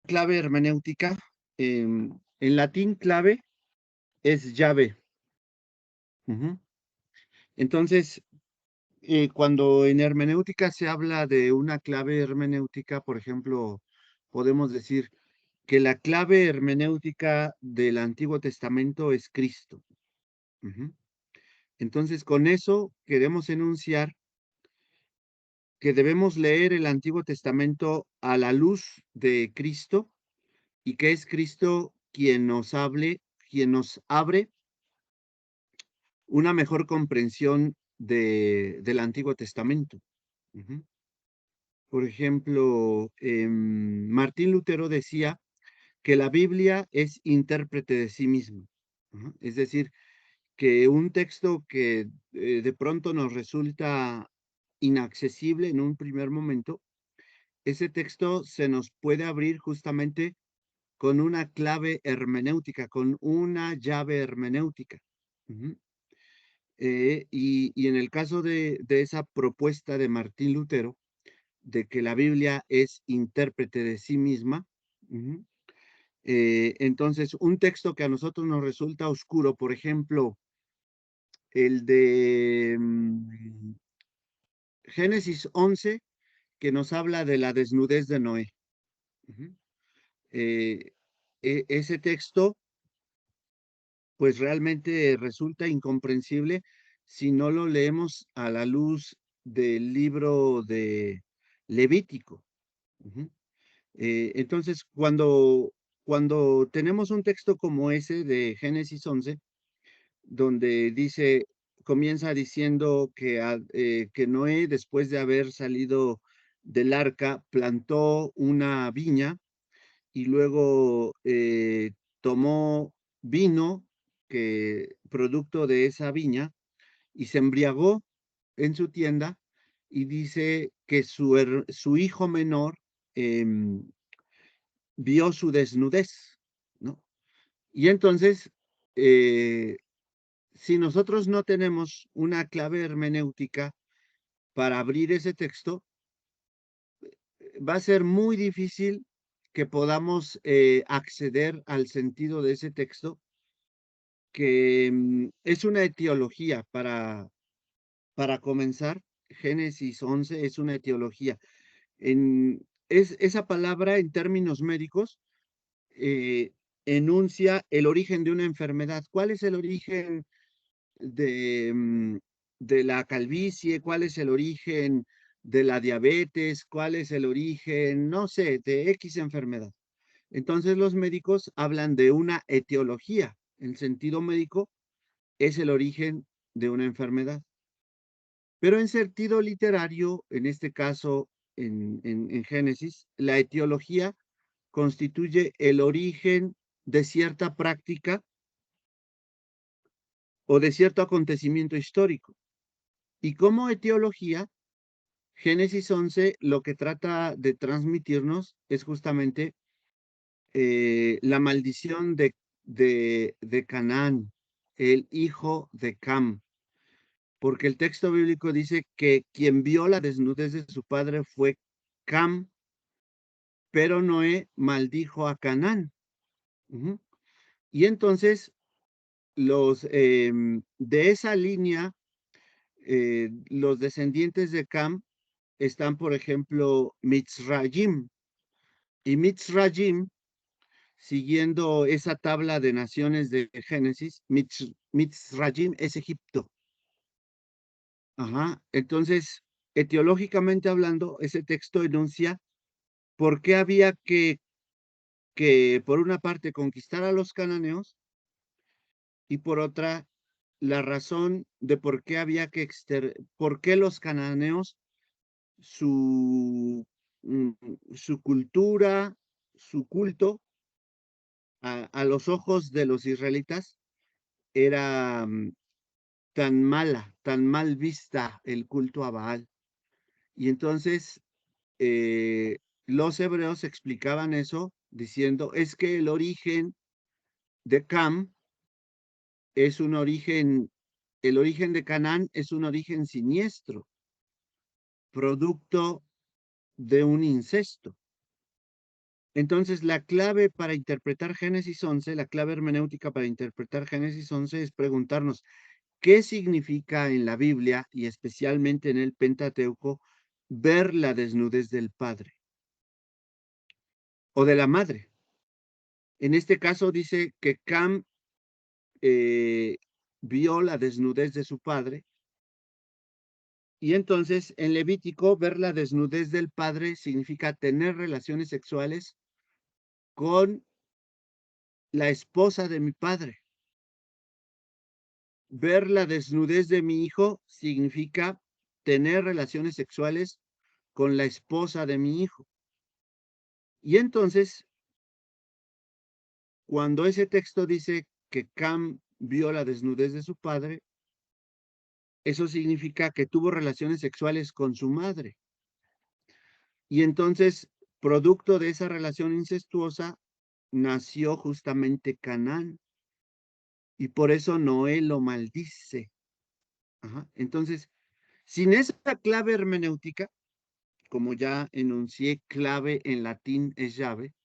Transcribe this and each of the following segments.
clave hermenéutica, en latín clave es llave. Ujú. Entonces, cuando en hermenéutica se habla de una clave hermenéutica, por ejemplo, podemos decir que la clave hermenéutica del Antiguo Testamento es Cristo. Ujú. Entonces, con eso queremos enunciar que debemos leer el Antiguo Testamento a la luz de Cristo y que es Cristo quien nos abre una mejor comprensión del Antiguo Testamento. Ujú. Por ejemplo, Martín Lutero decía que la Biblia es intérprete de sí mismo. Ujú. Es decir, que un texto que de pronto nos resulta inaccesible en un primer momento, ese texto se nos puede abrir justamente con una clave hermenéutica, con una llave hermenéutica. Ujú. Y en el caso de esa propuesta de Martín Lutero, de que la Biblia es intérprete de sí misma, ujú, entonces un texto que a nosotros nos resulta oscuro, por ejemplo, el de Génesis 11, que nos habla de la desnudez de Noé. Ujú. Eh, ese texto, pues realmente resulta incomprensible si no lo leemos a la luz del libro de Levítico. Ujú. Entonces, cuando tenemos un texto como ese de Génesis 11, donde dice, comienza diciendo que Noé, después de haber salido del arca, plantó una viña y luego tomó vino que producto de esa viña y se embriagó en su tienda y dice que su hijo menor em, vio su desnudez, ¿no? Y entonces, eh, si nosotros no tenemos una clave hermenéutica para abrir ese texto, va a ser muy difícil que podamos acceder al sentido de ese texto, que es una etiología para comenzar. Génesis 11 es una etiología. Esa palabra en términos médicos eh, enuncia el origen de una enfermedad. ¿Cuál es el origen de, de la calvicie? ¿Cuál es el origen de la diabetes? ¿Cuál es el origen, no sé, de X enfermedad? Entonces los médicos hablan de una etiología. En sentido médico es el origen de una enfermedad. Pero en sentido literario, en este caso, en Génesis, la etiología constituye el origen de cierta práctica o de cierto acontecimiento histórico. Y como etiología, Génesis 11 lo que trata de transmitirnos es justamente la maldición de Canaán, el hijo de Cam, porque el texto bíblico dice que quien vio la desnudez de su padre fue Cam, pero Noé maldijo a Canaán. Ujú. Y entonces de esa línea, los descendientes de Cam están, por ejemplo, Mitzrayim. Y Mitzrayim, siguiendo esa tabla de naciones de Génesis, Mitzrayim es Egipto. Ajá. Entonces, etiológicamente hablando, ese texto enuncia por qué había que, por una parte, conquistar a los cananeos y por otra, la razón de por qué por qué los cananeos, su, mm, su cultura, su culto, a los ojos de los israelitas, era tan mal vista el culto a Baal. Y entonces los hebreos explicaban eso diciendo, es que el origen de Cam es un origen, el origen de Canaán es un origen siniestro, producto de un incesto. Entonces, la clave para interpretar Génesis 11, la clave hermenéutica para interpretar Génesis 11 es preguntarnos, ¿qué significa en la Biblia y especialmente en el Pentateuco ver la desnudez del padre o de la madre? En este caso dice que Cam eh, vio la desnudez de su padre y entonces en Levítico ver la desnudez del padre significa tener relaciones sexuales con la esposa de mi padre. Ver la desnudez de mi hijo significa tener relaciones sexuales con la esposa de mi hijo. Y entonces, cuando ese texto dice que Cam vio la desnudez de su padre, eso significa que tuvo relaciones sexuales con su madre. Y entonces, producto de esa relación incestuosa, nació justamente Canaán. Y por eso Noé lo maldice. Ajá. Entonces, sin esa clave hermenéutica, como ya enuncié, clave en latín es llave,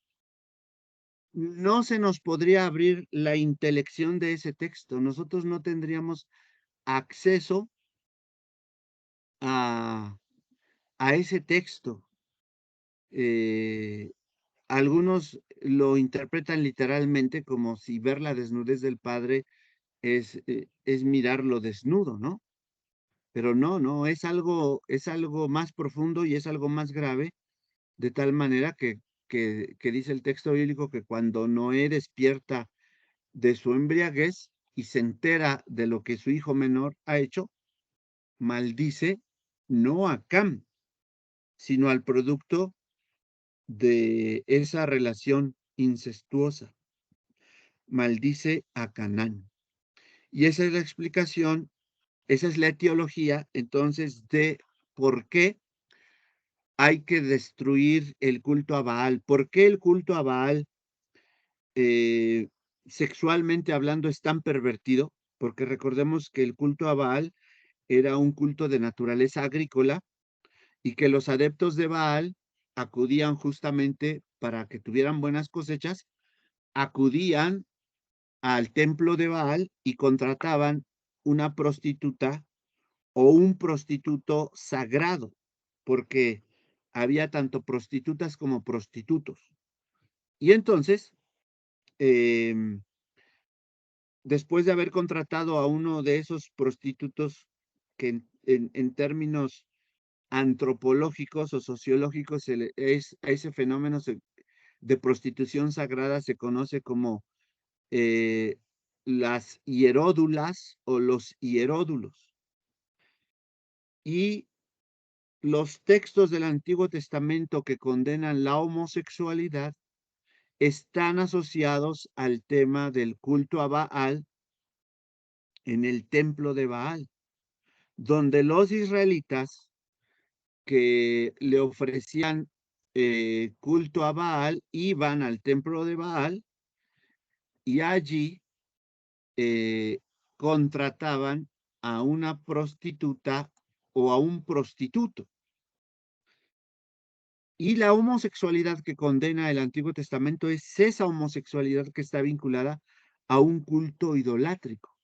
no se nos podría abrir la intelección de ese texto. Nosotros no tendríamos acceso a, a ese texto. Eh, algunos lo interpretan literalmente como si ver la desnudez del padre es mirarlo desnudo, ¿no? Pero no, no, es algo más profundo y es algo más grave, de tal manera que dice el texto bíblico que cuando Noé despierta de su embriaguez y se entera de lo que su hijo menor ha hecho, maldice no a Cam, sino al producto de esa relación incestuosa. Maldice a Canaán. Y esa es la explicación, esa es la etiología, entonces, de por qué hay que destruir el culto a Baal. ¿Por qué el culto a Baal, eh, sexualmente hablando, es tan pervertido? Porque recordemos que el culto a Baal era un culto de naturaleza agrícola y que los adeptos de Baal acudían justamente para que tuvieran buenas cosechas, acudían al templo de Baal y contrataban una prostituta o un prostituto sagrado, porque había tanto prostitutas como prostitutos. Y entonces, em, después de haber contratado a uno de esos prostitutos que en términos antropológicos o sociológicos a ese fenómeno de prostitución sagrada se conoce como eh, las hieródulas o los hieródulos. Y los textos del Antiguo Testamento que condenan la homosexualidad están asociados al tema del culto a Baal en el templo de Baal, donde los israelitas que le ofrecían culto a Baal iban al templo de Baal y allí contrataban a una prostituta o a un prostituto. Y la homosexualidad que condena el Antiguo Testamento es esa homosexualidad que está vinculada a un culto idolátrico.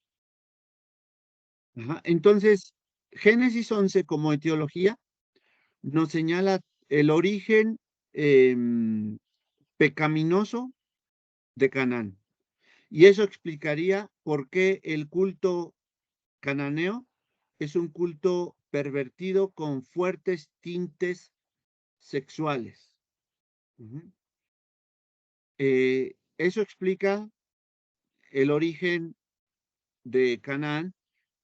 Ajá. Entonces, Génesis 11 como etiología nos señala el origen em, pecaminoso de Canaán. Y eso explicaría por qué el culto cananeo es un culto pervertido con fuertes tintes sexuales. Ujú. Eso explica el origen de Canaán,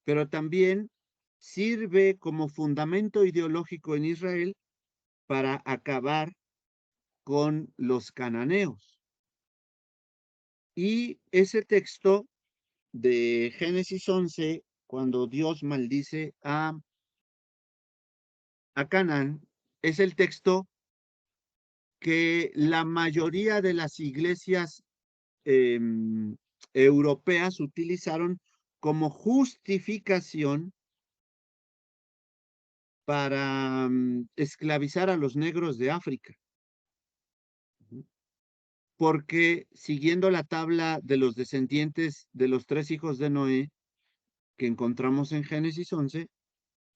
pero también sirve como fundamento ideológico en Israel para acabar con los cananeos. Y ese texto de Génesis 11, cuando Dios maldice a Canaán, es el texto que la mayoría de las iglesias eh, europeas utilizaron como justificación para esclavizar a los negros de África. porque siguiendo la tabla de los descendientes de los 3 hijos de Noé que encontramos en Génesis 11,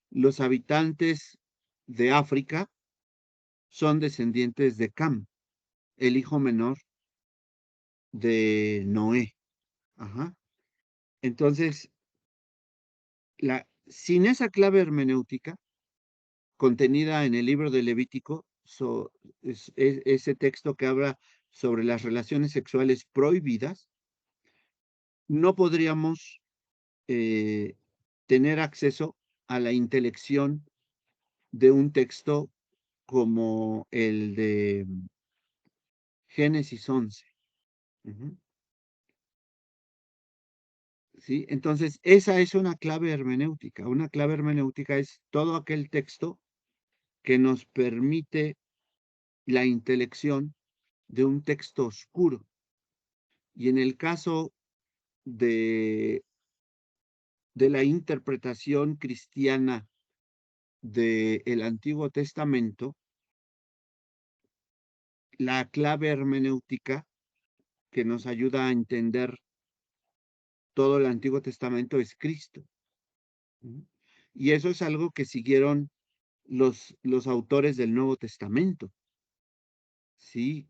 los habitantes de África son descendientes de Cam, el hijo menor de Noé. Ajá. Entonces, sin esa clave hermenéutica contenida en el libro de Levítico, ese texto que habla sobre las relaciones sexuales prohibidas, no podríamos eh, tener acceso a la intelección de un texto como el de Génesis 11. Ujú. ¿Sí? Entonces, esa es una clave hermenéutica. Una clave hermenéutica es todo aquel texto que nos permite la intelección de un texto oscuro. Y en el caso de, de la interpretación cristiana del Antiguo Testamento, la clave hermenéutica que nos ayuda a entender todo el Antiguo Testamento es Cristo. ¿Mm? Y eso es algo que siguieron los autores del Nuevo Testamento, ¿sí?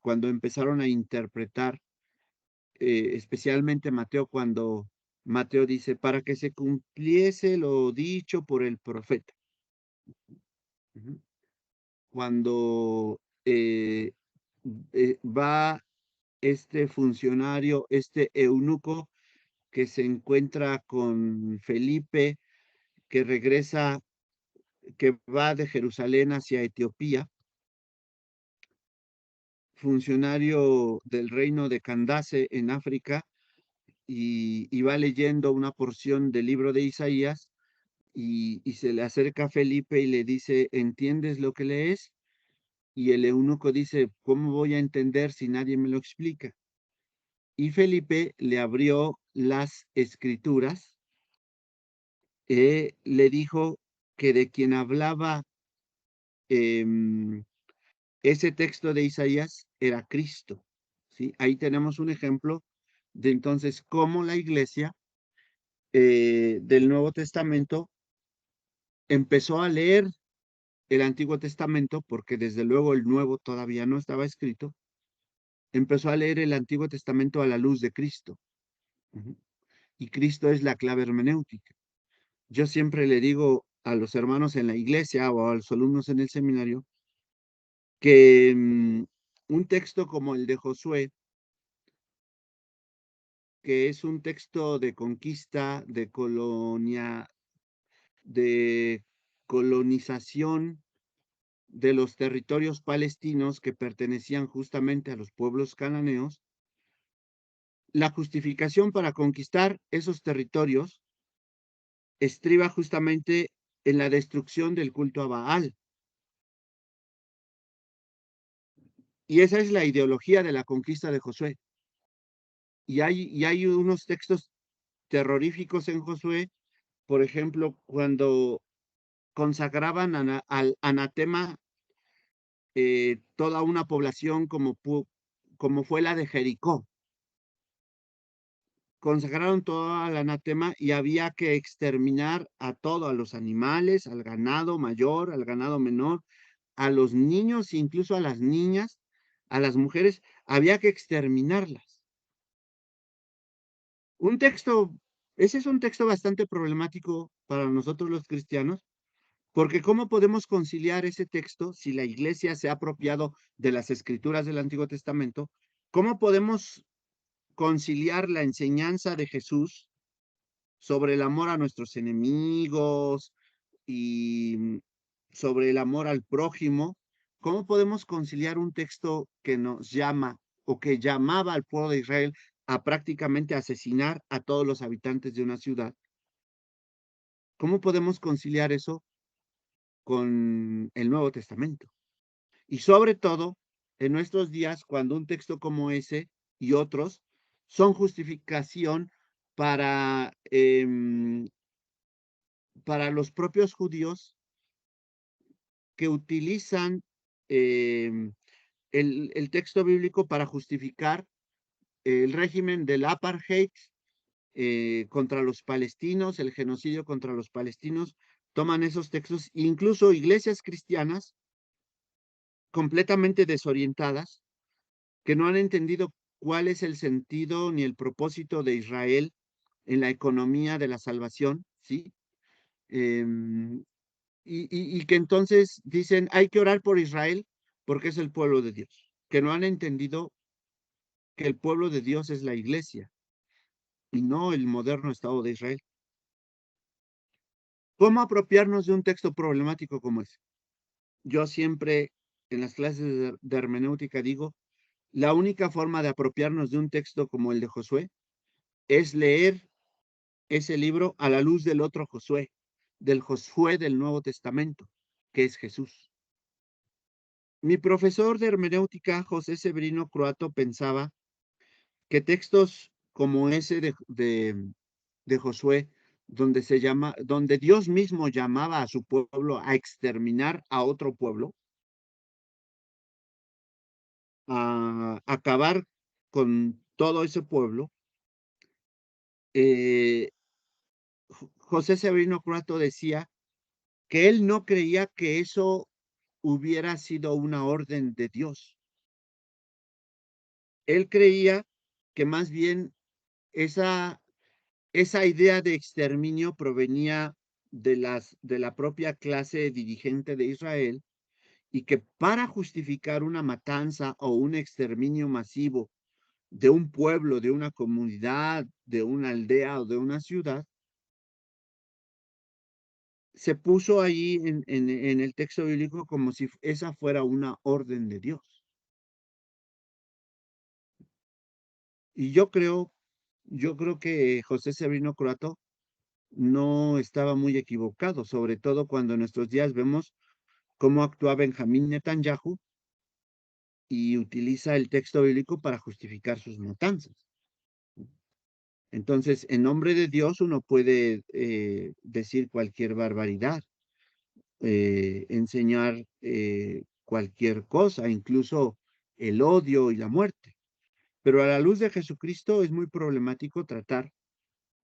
Cuando empezaron a interpretar, especialmente Mateo, cuando Mateo dice, para que se cumpliese lo dicho por el profeta. Ujú. Cuando va este funcionario, este eunuco que se encuentra con Felipe, que regresa, que va de Jerusalén hacia Etiopía, funcionario del reino de Candace en África, y va leyendo una porción del libro de Isaías, y se le acerca a Felipe y le dice, ¿entiendes lo que lees? Y el eunuco dice, ¿cómo voy a entender si nadie me lo explica? Y Felipe le abrió las escrituras, le dijo que de quien hablaba em, ese texto de Isaías era Cristo. ¿Sí? Ahí tenemos un ejemplo de entonces cómo la iglesia del Nuevo Testamento empezó a leer el Antiguo Testamento, porque desde luego el Nuevo todavía no estaba escrito, empezó a leer el Antiguo Testamento a la luz de Cristo. Ujú. Y Cristo es la clave hermenéutica. Yo siempre le digo a los hermanos en la iglesia o a los alumnos en el seminario que un texto como el de Josué, que es un texto de conquista, de colonización de los territorios palestinos que pertenecían justamente a los pueblos cananeos, la justificación para conquistar esos territorios estriba justamente en la destrucción del culto a Baal. Y esa es la ideología de la conquista de Josué. Y hay unos textos terroríficos en Josué, por ejemplo, cuando consagraban al anatema toda una población como fue la de Jericó. Consagraron todo al anatema y había que exterminar a todo, a los animales, al ganado mayor, al ganado menor, a los niños, incluso a las niñas, a las mujeres, había que exterminarlas. Un texto, ese es un texto bastante problemático para nosotros los cristianos, porque ¿cómo podemos conciliar ese texto si la iglesia se ha apropiado de las escrituras del Antiguo Testamento? ¿Cómo podemos conciliar la enseñanza de Jesús sobre el amor a nuestros enemigos y sobre el amor al prójimo? ¿Cómo podemos conciliar un texto que nos llama o que llamaba al pueblo de Israel a prácticamente asesinar a todos los habitantes de una ciudad? ¿Cómo podemos conciliar eso con el Nuevo Testamento? Y sobre todo, en nuestros días, cuando un texto como ese y otros son justificación para, para los propios judíos que utilizan em, el texto bíblico para justificar el régimen del apartheid contra los palestinos, el genocidio contra los palestinos, toman esos textos, incluso iglesias cristianas completamente desorientadas, que no han entendido cuál es el sentido ni el propósito de Israel en la economía de la salvación, ¿sí? Em, y que entonces dicen, hay que orar por Israel porque es el pueblo de Dios, que no han entendido que el pueblo de Dios es la iglesia y no el moderno Estado de Israel. ¿Cómo apropiarnos de un texto problemático como ese? Yo siempre en las clases de hermenéutica digo, la única forma de apropiarnos de un texto como el de Josué es leer ese libro a la luz del otro Josué, del Josué del Nuevo Testamento, que es Jesús. Mi profesor de hermenéutica, José Severino Croato, pensaba que textos como ese de Josué, donde Dios mismo llamaba a su pueblo a exterminar a otro pueblo, a acabar con todo ese pueblo, eh, José Severino Croato decía que él no creía que eso hubiera sido una orden de Dios. Él creía que más bien esa, esa idea de exterminio provenía de la propia clase dirigente de Israel y que para justificar una matanza o un exterminio masivo de un pueblo, de una comunidad, de una aldea o de una ciudad, se puso ahí en el texto bíblico como si esa fuera una orden de Dios. Y yo creo que José Severino Croato no estaba muy equivocado, sobre todo cuando en nuestros días vemos cómo actúa Benjamín Netanyahu y utiliza el texto bíblico para justificar sus matanzas. Entonces, en nombre de Dios uno puede decir cualquier barbaridad, enseñar cualquier cosa, incluso el odio y la muerte. Pero a la luz de Jesucristo es muy problemático tratar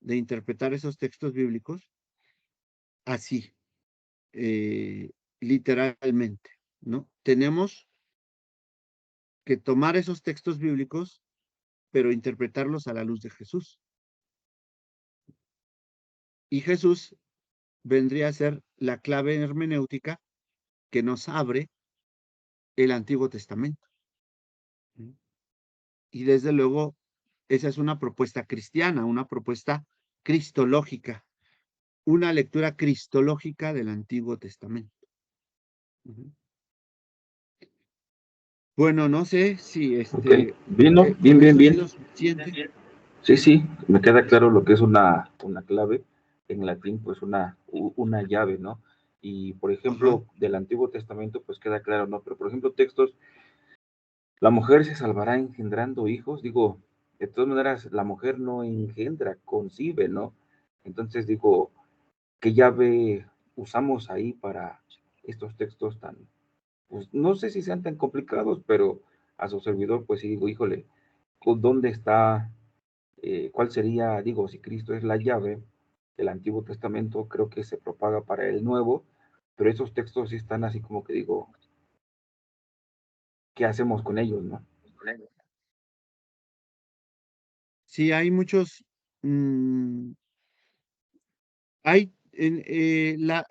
de interpretar esos textos bíblicos así, eh, literalmente, ¿no? Tenemos que tomar esos textos bíblicos, pero interpretarlos a la luz de Jesús. Y Jesús vendría a ser la clave hermenéutica que nos abre el Antiguo Testamento. Y desde luego, esa es una propuesta cristiana, una propuesta cristológica, una lectura cristológica del Antiguo Testamento. Bueno, no sé si Ok, bien, ¿no? Bien, con bien, eso ha bien. sido suficiente. Sí, sí, me queda claro lo que es una clave. En latín, pues una llave, ¿no? Y, por Ajá. ejemplo, del Antiguo Testamento, pues queda claro, ¿no? Pero, por ejemplo, textos, la mujer se salvará engendrando hijos. Digo, de todas maneras, la mujer no engendra, concibe, ¿no? Entonces, digo, ¿qué llave usamos ahí para estos textos tan, pues no sé si sean tan complicados, pero a su servidor, pues sí digo, híjole, ¿dónde está, cuál sería, digo, si Cristo es la llave del Antiguo Testamento, creo que se propaga para el Nuevo, pero esos textos sí están así como que digo, ¿qué hacemos con ellos, no? Sí, hay muchos,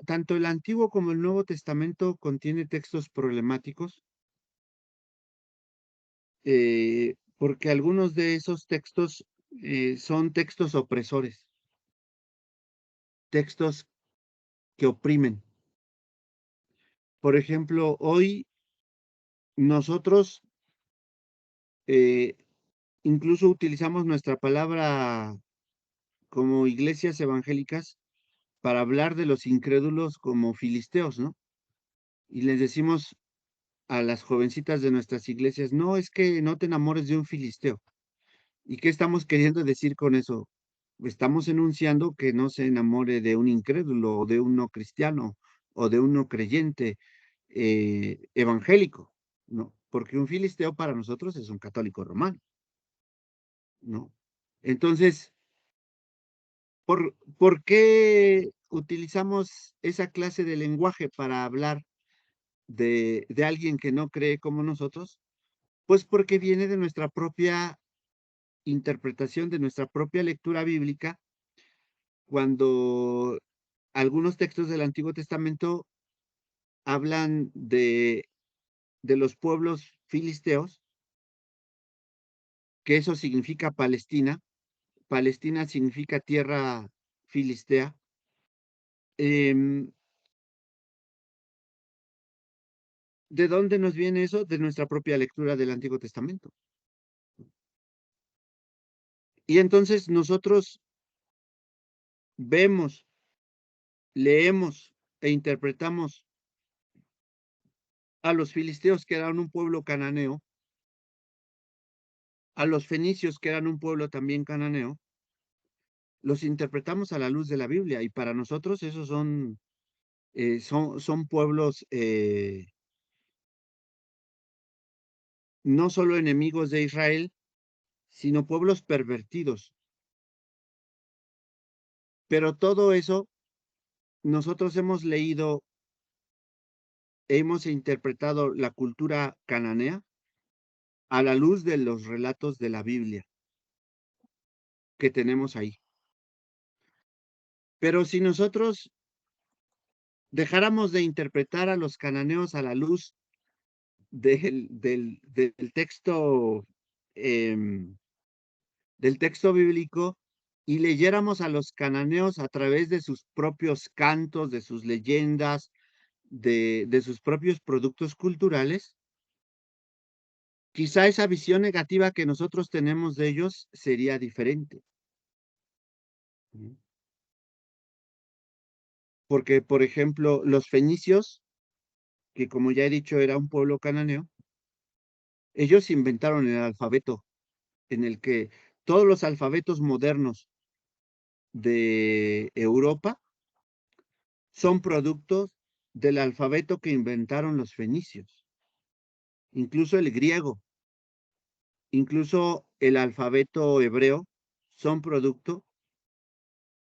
tanto el Antiguo como el Nuevo Testamento contiene textos problemáticos, porque algunos de esos textos son textos opresores, textos que oprimen. Por ejemplo, hoy nosotros eh, incluso utilizamos nuestra palabra como iglesias evangélicas para hablar de los incrédulos como filisteos, ¿no? Y les decimos a las jovencitas de nuestras iglesias, no, es que no te enamores de un filisteo. ¿Y qué estamos queriendo decir con eso? Estamos enunciando que no se enamore de un incrédulo o de un no cristiano o de un no creyente evangélico, ¿no? porque un filisteo para nosotros es un católico romano, ¿no? Entonces, ¿por qué utilizamos esa clase de lenguaje para hablar de alguien que no cree como nosotros? Pues porque viene de nuestra propia interpretación, de nuestra propia lectura bíblica, cuando algunos textos del Antiguo Testamento hablan de los pueblos filisteos, que eso significa Palestina. Palestina significa tierra filistea. Em, ¿De dónde nos viene eso? De nuestra propia lectura del Antiguo Testamento. Y entonces nosotros vemos, leemos e interpretamos a los filisteos, que eran un pueblo cananeo, a los fenicios, que eran un pueblo también cananeo, los interpretamos a la luz de la Biblia, y para nosotros esos son pueblos no solo enemigos de Israel, sino pueblos pervertidos. Pero todo eso nosotros hemos leído, hemos interpretado la cultura cananea a la luz de los relatos de la Biblia que tenemos ahí. Pero si nosotros dejáramos de interpretar a los cananeos a la luz del texto, em, del texto bíblico, y leyéramos a los cananeos a través de sus propios cantos, de sus leyendas, de sus propios productos culturales, quizá esa visión negativa que nosotros tenemos de ellos sería diferente. Porque, por ejemplo, los fenicios, que como ya he dicho era un pueblo cananeo, ellos inventaron el alfabeto, en el que todos los alfabetos modernos de Europa son productos del alfabeto que inventaron los fenicios, incluso el griego, incluso el alfabeto hebreo, son producto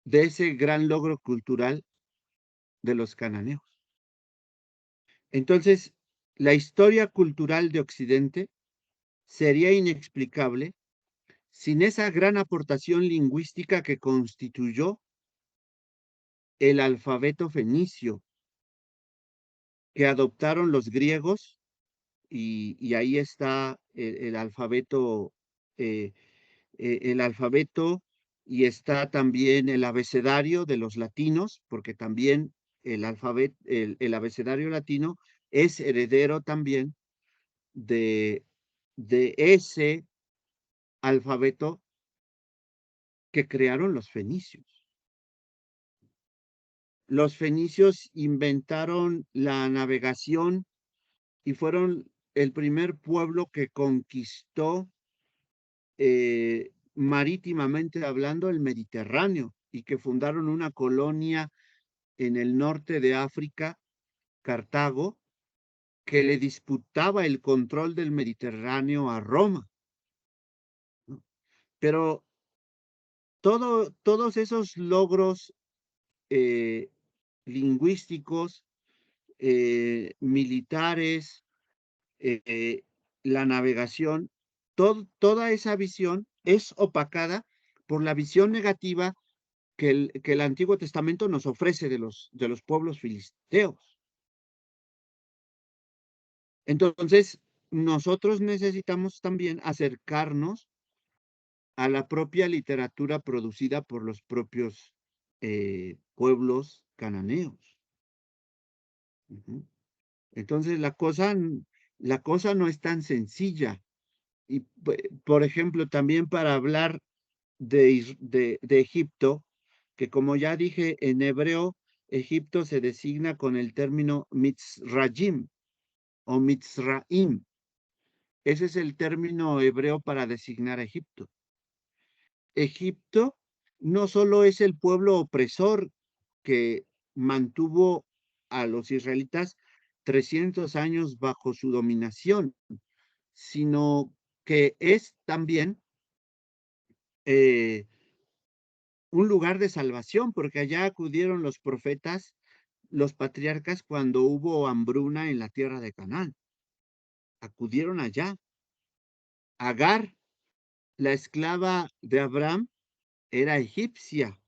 de ese gran logro cultural de los cananeos. Entonces, la historia cultural de Occidente sería inexplicable sin esa gran aportación lingüística que constituyó el alfabeto fenicio, que adoptaron los griegos, y ahí está el alfabeto, eh, el alfabeto, y está también el abecedario de los latinos, porque también el abecedario latino es heredero también de, de ese alfabeto que crearon los fenicios. Los fenicios inventaron la navegación y fueron el primer pueblo que conquistó marítimamente hablando el Mediterráneo, y que fundaron una colonia en el norte de África, Cartago, que le disputaba el control del Mediterráneo a Roma, ¿no? Pero todos esos logros eh, lingüísticos, militares, eh, la navegación, toda esa visión es opacada por la visión negativa que el Antiguo Testamento nos ofrece de los pueblos filisteos. Entonces, nosotros necesitamos también acercarnos a la propia literatura producida por los propios pueblos cananeos. Ujú. Entonces, la cosa no es tan sencilla. Y, por ejemplo, también para hablar de Egipto, que como ya dije, en hebreo, Egipto se designa con el término Mitzrayim o Mitzraim. Ese es el término hebreo para designar a Egipto. Egipto no solo es el pueblo opresor que mantuvo a los israelitas 300 años bajo su dominación, sino que es también un lugar de salvación, porque allá acudieron los profetas, los patriarcas, cuando hubo hambruna en la tierra de Canaán. Acudieron allá. Agar, la esclava de Abraham, era egipcia,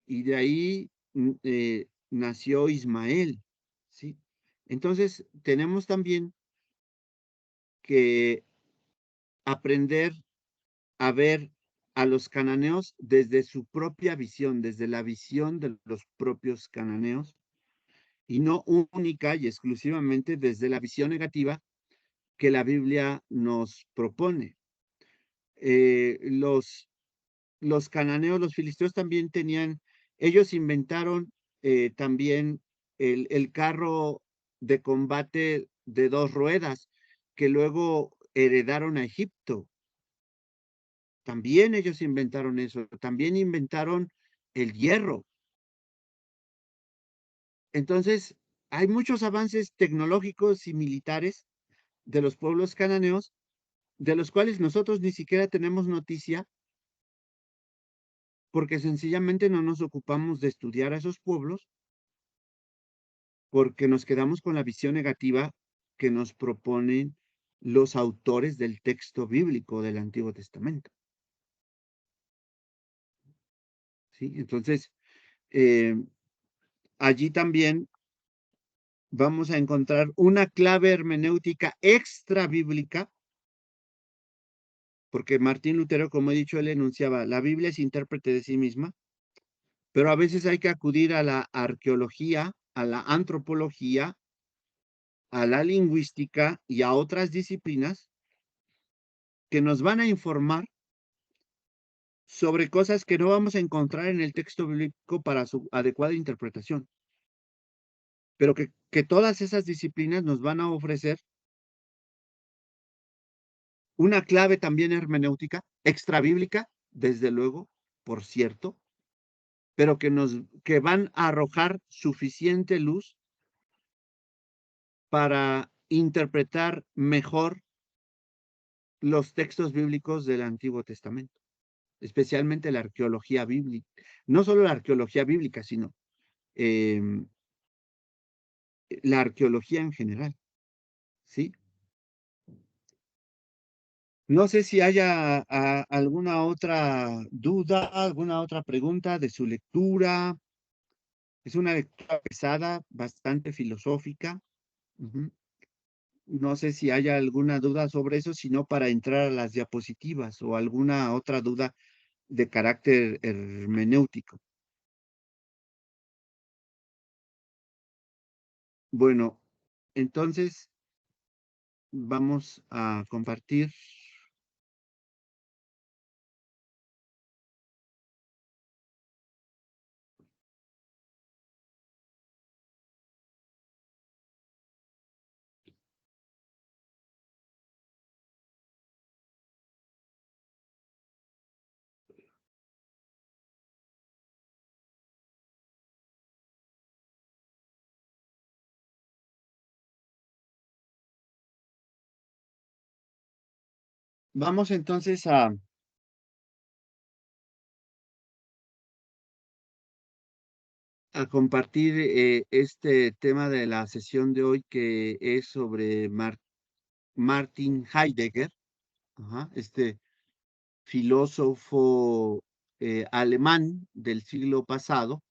y de ahí nació Ismael, ¿sí? Entonces, tenemos también que aprender a ver a los cananeos desde su propia visión, desde la visión de los propios cananeos, y no única y exclusivamente desde la visión negativa que la Biblia nos propone. Eh, los, los cananeos, los filisteos también tenían, ellos inventaron también el carro de combate de 2 ruedas que luego heredaron a Egipto. También ellos inventaron eso, también inventaron el hierro. Entonces, hay muchos avances tecnológicos y militares de los pueblos cananeos, de los cuales nosotros ni siquiera tenemos noticia, porque sencillamente no nos ocupamos de estudiar a esos pueblos, porque nos quedamos con la visión negativa que nos proponen los autores del texto bíblico del Antiguo Testamento. ¿Sí? Entonces, eh, allí también vamos a encontrar una clave hermenéutica extra bíblica, porque Martín Lutero, como he dicho, él enunciaba, la Biblia es intérprete de sí misma, pero a veces hay que acudir a la arqueología, a la antropología, a la lingüística y a otras disciplinas que nos van a informar sobre cosas que no vamos a encontrar en el texto bíblico para su adecuada interpretación, pero que todas esas disciplinas nos van a ofrecer una clave también hermenéutica, extra bíblica, desde luego, por cierto, pero que van a arrojar suficiente luz para interpretar mejor los textos bíblicos del Antiguo Testamento, especialmente la arqueología bíblica. No solo la arqueología bíblica, sino em, la arqueología en general, ¿sí? No sé si haya alguna otra duda, alguna otra pregunta de su lectura. Es una lectura pesada, bastante filosófica. Ujú. No sé si haya alguna duda sobre eso, sino para entrar a las diapositivas o alguna otra duda de carácter hermenéutico. Bueno, entonces vamos a compartir. Vamos entonces a compartir este tema de la sesión de hoy que es sobre Martin Heidegger, ajá, este filósofo alemán del siglo pasado,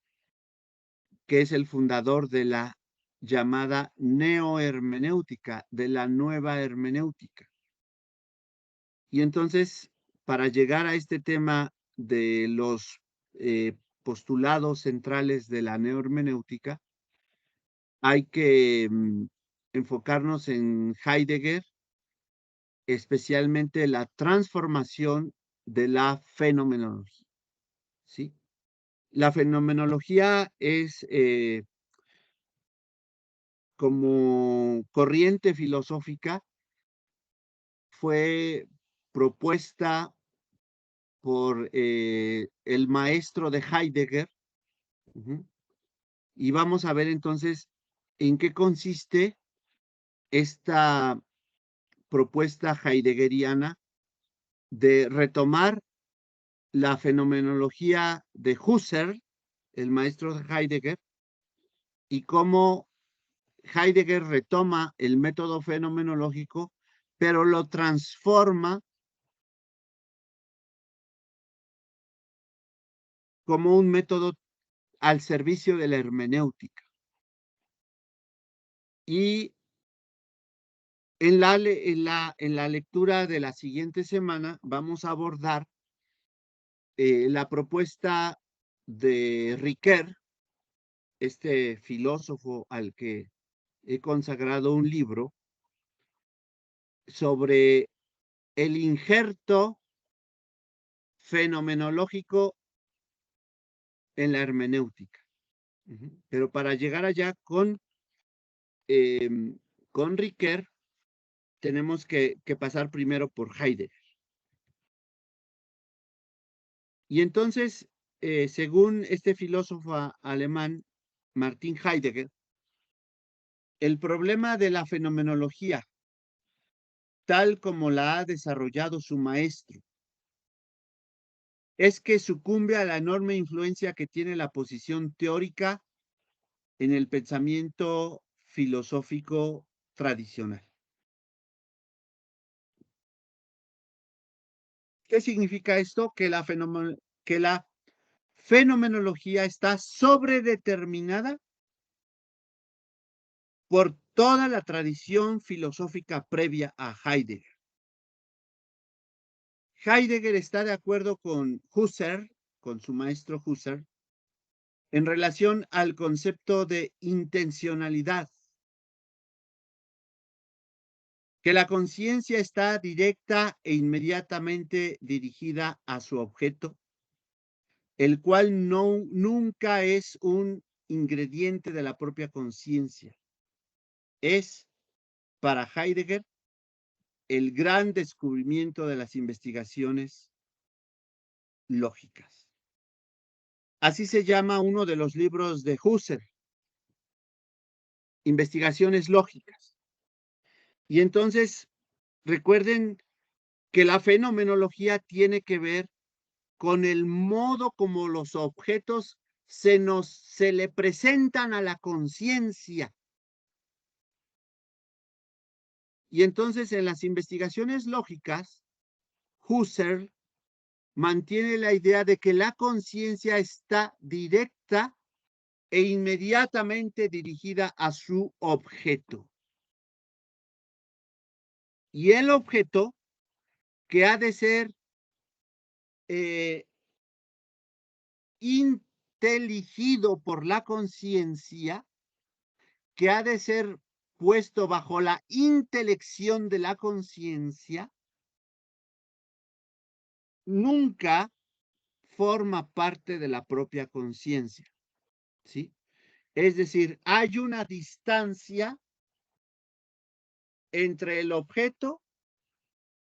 que es el fundador de la llamada neohermenéutica, de la nueva hermenéutica. Y entonces, para llegar a este tema de los postulados centrales de la neohermenéutica, hay que enfocarnos en Heidegger, especialmente la transformación de la fenomenología, ¿sí? La fenomenología es como corriente filosófica, fue propuesta por el maestro de Heidegger. Ujú. Y vamos a ver entonces en qué consiste esta propuesta heideggeriana de retomar la fenomenología de Husserl, el maestro de Heidegger, y cómo Heidegger retoma el método fenomenológico, pero lo transforma como un método al servicio de la hermenéutica. Y en la lectura de la siguiente semana vamos a abordar la propuesta de Ricoeur, este filósofo al que he consagrado un libro, sobre el injerto fenomenológico en la hermenéutica. Pero para llegar allá con Ricoeur, tenemos que pasar primero por Heidegger. Y entonces, según este filósofo alemán, Martin Heidegger, el problema de la fenomenología, tal como la ha desarrollado su maestro, es que sucumbe a la enorme influencia que tiene la posición teórica en el pensamiento filosófico tradicional. ¿Qué significa esto? Que la fenomenología está sobredeterminada por toda la tradición filosófica previa a Heidegger. Heidegger está de acuerdo con Husserl, con su maestro Husserl, en relación al concepto de intencionalidad, que la conciencia está directa e inmediatamente dirigida a su objeto, el cual nunca es un ingrediente de la propia conciencia. Es, para Heidegger, el gran descubrimiento de las investigaciones lógicas. Así se llama uno de los libros de Husserl, Investigaciones lógicas. Y entonces, recuerden que la fenomenología tiene que ver con el modo como los objetos se le presentan a la conciencia. Y entonces, en las investigaciones lógicas, Husserl mantiene la idea de que la conciencia está directa e inmediatamente dirigida a su objeto. Y el objeto, que ha de ser inteligido por la conciencia, que ha de ser puesto bajo la intelección de la conciencia, nunca forma parte de la propia conciencia, ¿sí? Es decir, hay una distancia entre el objeto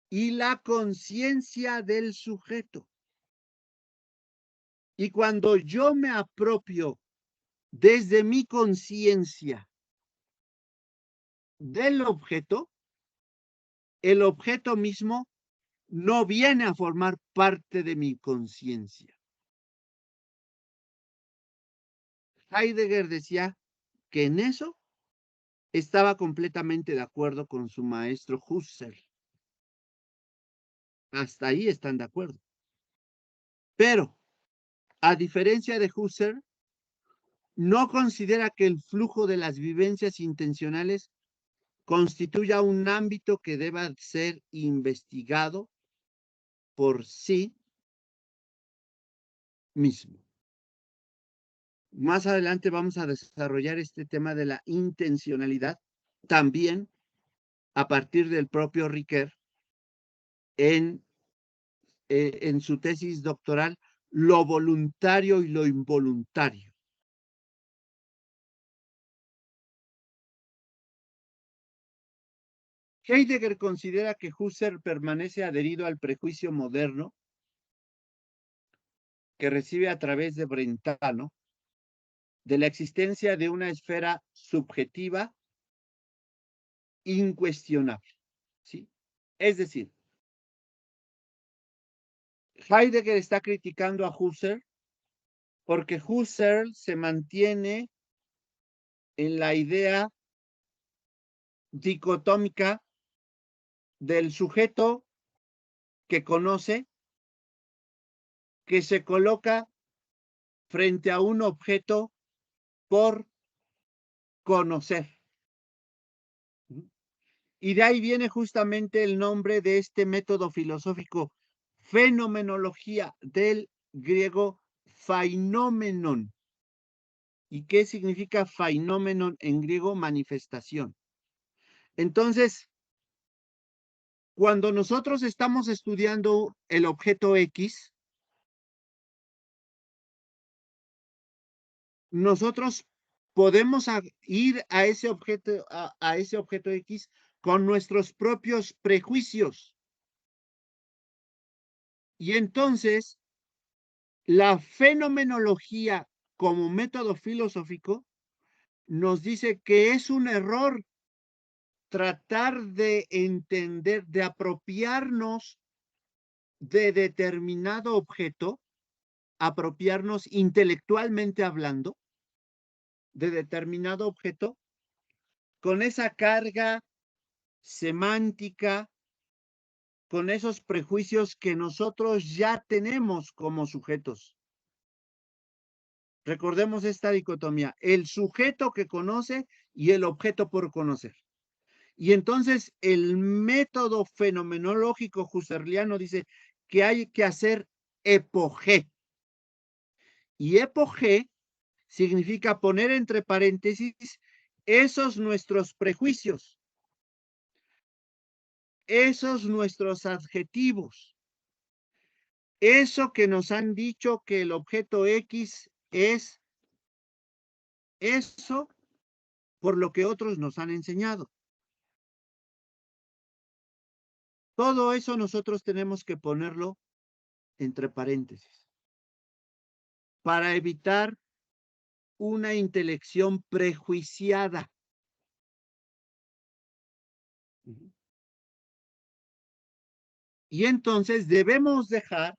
y la conciencia del sujeto. Y cuando yo me apropio desde mi conciencia del objeto, el objeto mismo no viene a formar parte de mi conciencia. Heidegger decía que en eso estaba completamente de acuerdo con su maestro Husserl. Hasta ahí están de acuerdo. Pero, a diferencia de Husserl, no considera que el flujo de las vivencias intencionales constituya un ámbito que deba ser investigado por sí mismo. Más adelante vamos a desarrollar este tema de la intencionalidad también a partir del propio Ricoeur en su tesis doctoral, lo voluntario y lo involuntario. Heidegger considera que Husserl permanece adherido al prejuicio moderno que recibe a través de Brentano de la existencia de una esfera subjetiva incuestionable, ¿sí? Es decir, Heidegger está criticando a Husserl porque Husserl se mantiene en la idea dicotómica del sujeto que conoce, que se coloca frente a un objeto por conocer. Y de ahí viene justamente el nombre de este método filosófico, fenomenología, del griego phainommenon. ¿Y qué significa phainommenon en griego? Manifestación. Entonces, cuando nosotros estamos estudiando el objeto X, nosotros podemos ir a ese objeto X con nuestros propios prejuicios. Y entonces, la fenomenología como método filosófico nos dice que es un error tratar de entender, de apropiarnos de determinado objeto, apropiarnos intelectualmente hablando de determinado objeto con esa carga semántica, con esos prejuicios que nosotros ya tenemos como sujetos. Recordemos esta dicotomía, el sujeto que conoce y el objeto por conocer. Y entonces el método fenomenológico husserliano dice que hay que hacer epogé. Y epogé significa poner entre paréntesis esos nuestros prejuicios, esos nuestros adjetivos, eso que nos han dicho que el objeto X es eso por lo que otros nos han enseñado. Todo eso nosotros tenemos que ponerlo entre paréntesis para evitar una intelección prejuiciada. Y entonces debemos dejar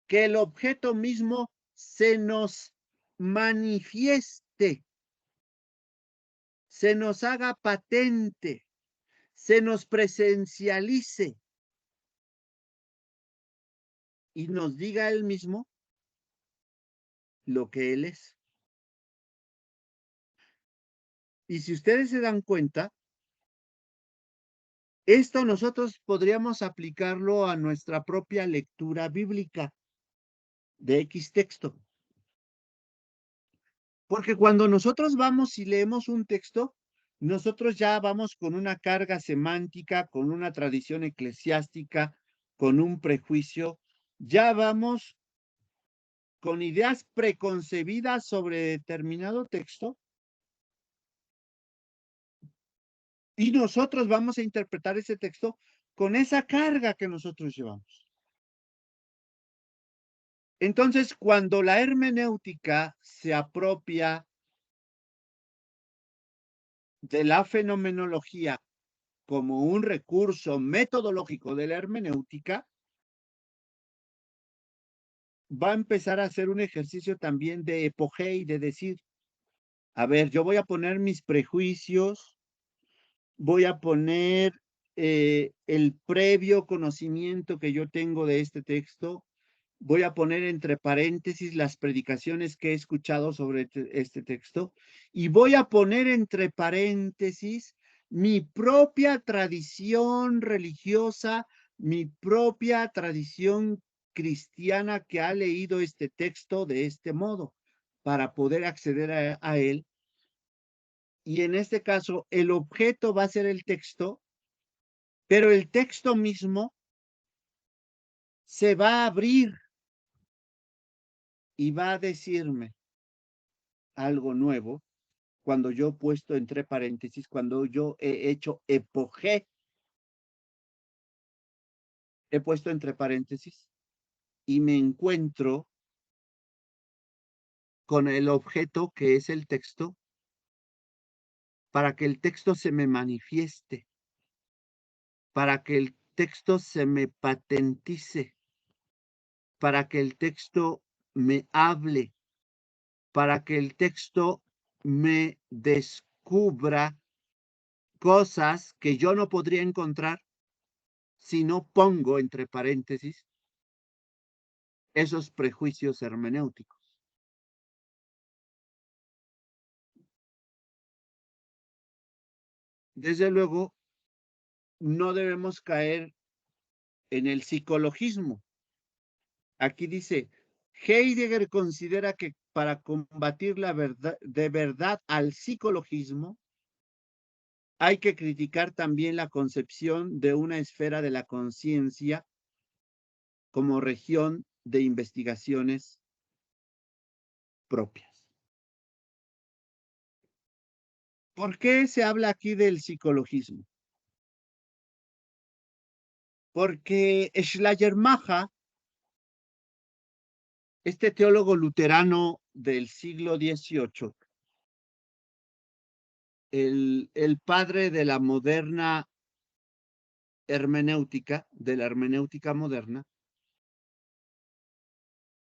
que el objeto mismo se nos manifieste, se nos haga patente, se nos presencialice y nos diga él mismo lo que él es. Y si ustedes se dan cuenta, esto nosotros podríamos aplicarlo a nuestra propia lectura bíblica de X texto. Porque cuando nosotros vamos y leemos un texto, nosotros ya vamos con una carga semántica, con una tradición eclesiástica, con un prejuicio, ya vamos con ideas preconcebidas sobre determinado texto y nosotros vamos a interpretar ese texto con esa carga que nosotros llevamos. Entonces, cuando la hermenéutica se apropia de la fenomenología como un recurso metodológico de la hermenéutica, va a empezar a hacer un ejercicio también de epogé y de decir, a ver, yo voy a poner mis prejuicios, voy a poner el previo conocimiento que yo tengo de este texto, voy a poner entre paréntesis las predicaciones que he escuchado sobre este texto y voy a poner entre paréntesis mi propia tradición religiosa, mi propia tradición cristiana que ha leído este texto de este modo para poder acceder a él. Y en este caso, el objeto va a ser el texto, pero el texto mismo se va a abrir y va a decirme algo nuevo cuando yo he puesto entre paréntesis, cuando yo he hecho epogé, he puesto entre paréntesis y me encuentro con el objeto que es el texto para que el texto se me manifieste, para que el texto se me patentice, para que el texto me hable, para que el texto me descubra cosas que yo no podría encontrar si no pongo entre paréntesis esos prejuicios hermenéuticos. Desde luego, no debemos caer en el psicologismo. Aquí dice, Heidegger considera que para combatir la verdad, de verdad al psicologismo, hay que criticar también la concepción de una esfera de la conciencia como región de investigaciones propias. ¿Por qué se habla aquí del psicologismo? Porque Schleiermacher, este teólogo luterano del siglo XVIII, el padre de la moderna hermenéutica, de la hermenéutica moderna,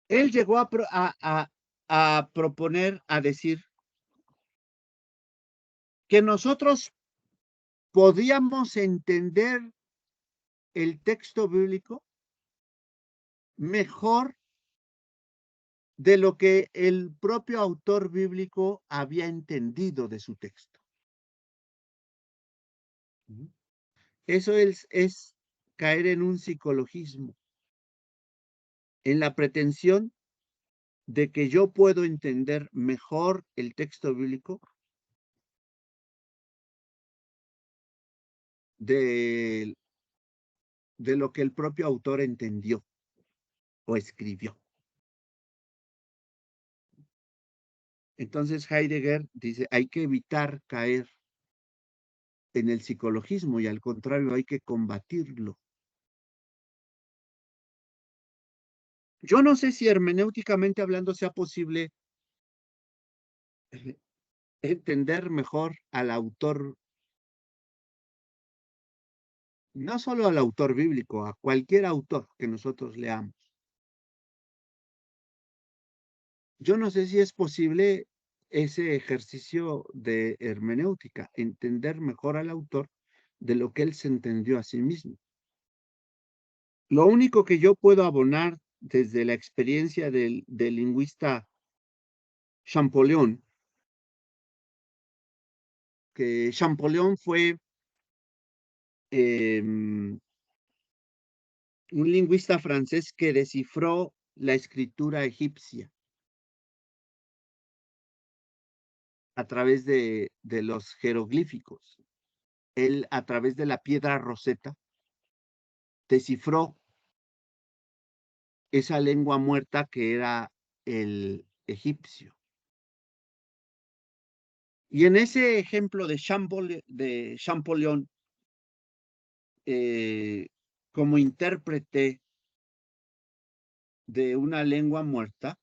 él llegó a proponer, a decir que nosotros podíamos entender el texto bíblico mejor de lo que el propio autor bíblico había entendido de su texto. Eso es caer en un psicologismo, en la pretensión de que yo puedo entender mejor el texto bíblico de, de lo que el propio autor entendió o escribió. Entonces Heidegger dice, hay que evitar caer en el psicologismo y al contrario hay que combatirlo. Yo no sé si hermenéuticamente hablando sea posible entender mejor al autor, no solo al autor bíblico, a cualquier autor que nosotros leamos. Yo no sé si es posible ese ejercicio de hermenéutica, entender mejor al autor de lo que él se entendió a sí mismo. Lo único que yo puedo abonar desde la experiencia del lingüista Champollion, que Champollion fue un lingüista francés que descifró la escritura egipcia a través de los jeroglíficos. Él, a través de la piedra Rosetta, descifró esa lengua muerta que era el egipcio. Y en ese ejemplo de Champollion, como intérprete de una lengua muerta,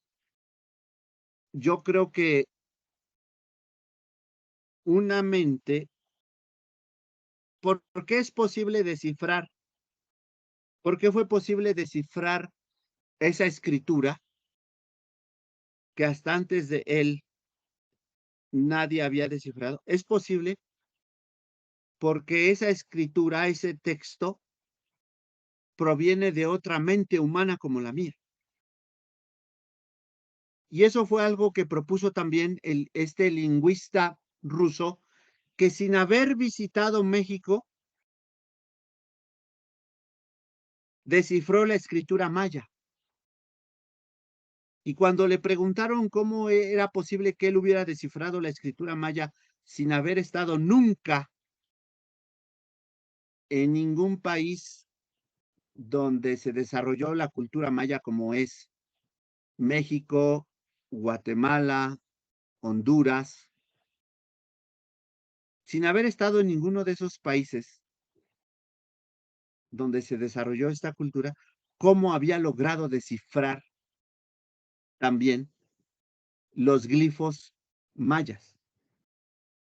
yo creo que una mente, ¿por qué es posible descifrar? ¿Por qué fue posible descifrar esa escritura que hasta antes de él nadie había descifrado? Es posible porque esa escritura, ese texto, proviene de otra mente humana como la mía. Y eso fue algo que propuso también este lingüista ruso, que sin haber visitado México, descifró la escritura maya. Y cuando le preguntaron cómo era posible que él hubiera descifrado la escritura maya sin haber estado nunca en ningún país donde se desarrolló la cultura maya como es México, Guatemala, Honduras, sin haber estado en ninguno de esos países donde se desarrolló esta cultura, ¿cómo había logrado descifrar también los glifos mayas?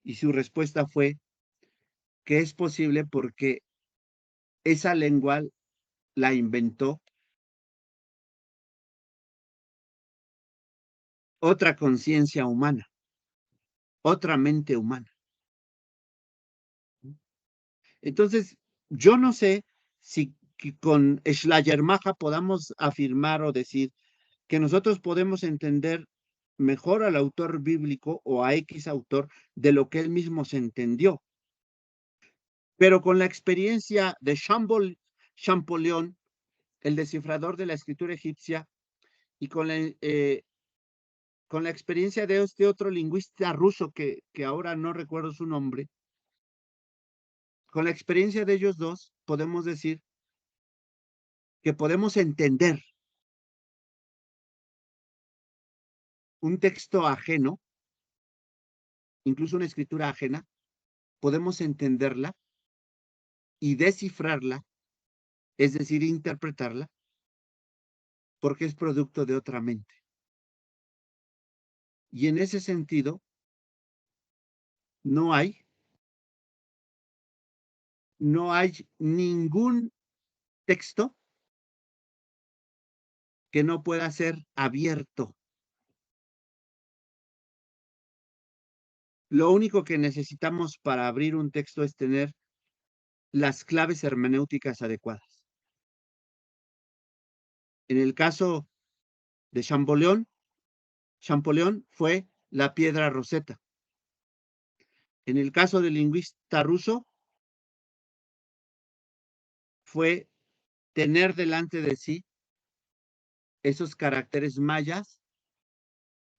Y su respuesta fue que es posible porque esa lengua la inventó otra conciencia humana, otra mente humana. Entonces, yo no sé si con Schleiermacher podamos afirmar o decir que nosotros podemos entender mejor al autor bíblico o a X autor de lo que él mismo se entendió. Pero con la experiencia de Champollion, el descifrador de la escritura egipcia, y con la experiencia de este otro lingüista ruso que ahora no recuerdo su nombre, con la experiencia de ellos dos, podemos decir que podemos entender un texto ajeno, incluso una escritura ajena, podemos entenderla y descifrarla, es decir, interpretarla, porque es producto de otra mente. Y en ese sentido, no hay ningún texto que no pueda ser abierto. Lo único que necesitamos para abrir un texto es tener las claves hermenéuticas adecuadas. En el caso de Champollion fue la piedra Rosetta. En el caso del lingüista ruso, fue tener delante de sí esos caracteres mayas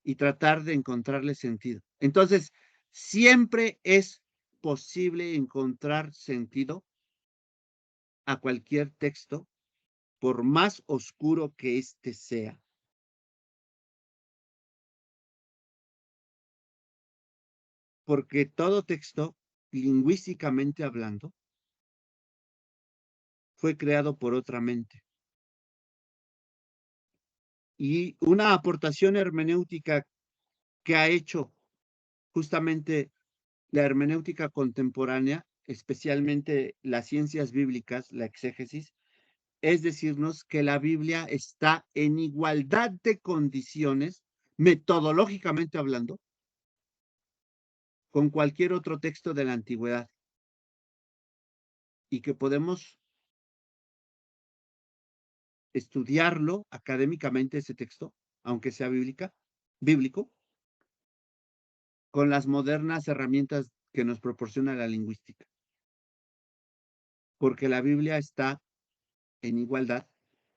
y tratar de encontrarle sentido. Entonces, siempre es posible encontrar sentido a cualquier texto, por más oscuro que éste sea. Porque todo texto, lingüísticamente hablando, fue creado por otra mente. Y una aportación hermenéutica que ha hecho justamente la hermenéutica contemporánea, especialmente las ciencias bíblicas, la exégesis, es decirnos que la Biblia está en igualdad de condiciones, metodológicamente hablando, con cualquier otro texto de la antigüedad, y que podemos estudiarlo académicamente ese texto, aunque sea bíblico, con las modernas herramientas que nos proporciona la lingüística, porque la Biblia está en igualdad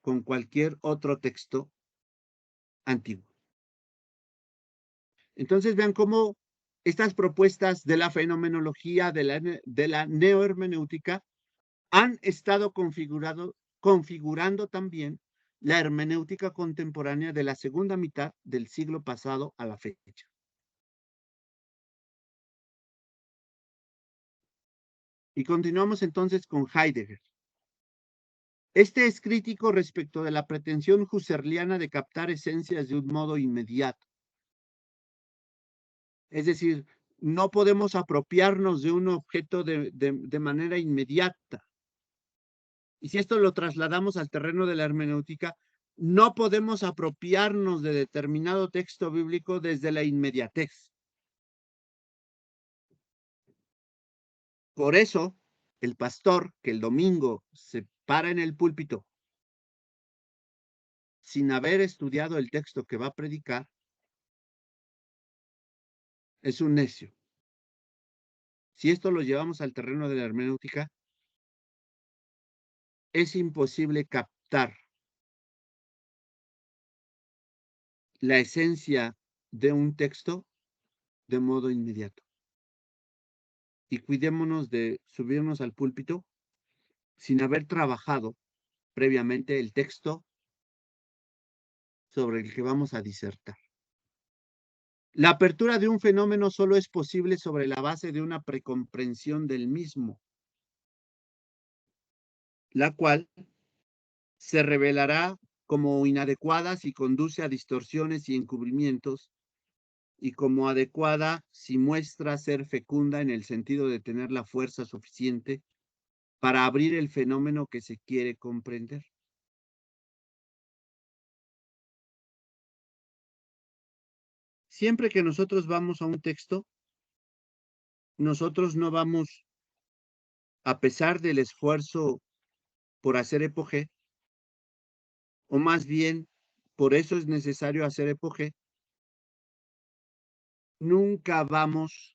con cualquier otro texto antiguo. Entonces vean cómo estas propuestas de la fenomenología, de la neohermenéutica, han estado configurando también la hermenéutica contemporánea de la segunda mitad del siglo pasado a la fecha. Y continuamos entonces con Heidegger. Este es crítico respecto de la pretensión husserliana de captar esencias de un modo inmediato. Es decir, no podemos apropiarnos de un objeto de manera inmediata. Y si esto lo trasladamos al terreno de la hermenéutica, no podemos apropiarnos de determinado texto bíblico desde la inmediatez. Por eso, el pastor que el domingo se para en el púlpito sin haber estudiado el texto que va a predicar, es un necio. Si esto lo llevamos al terreno de la hermenéutica, es imposible captar la esencia de un texto de modo inmediato. Y cuidémonos de subirnos al púlpito sin haber trabajado previamente el texto sobre el que vamos a disertar. La apertura de un fenómeno solo es posible sobre la base de una precomprensión del mismo, la cual se revelará como inadecuada si conduce a distorsiones y encubrimientos, y como adecuada si muestra ser fecunda en el sentido de tener la fuerza suficiente para abrir el fenómeno que se quiere comprender. Siempre que nosotros vamos a un texto, nosotros no vamos, a pesar del esfuerzo por hacer epogé, o más bien, por eso es necesario hacer epogé, nunca vamos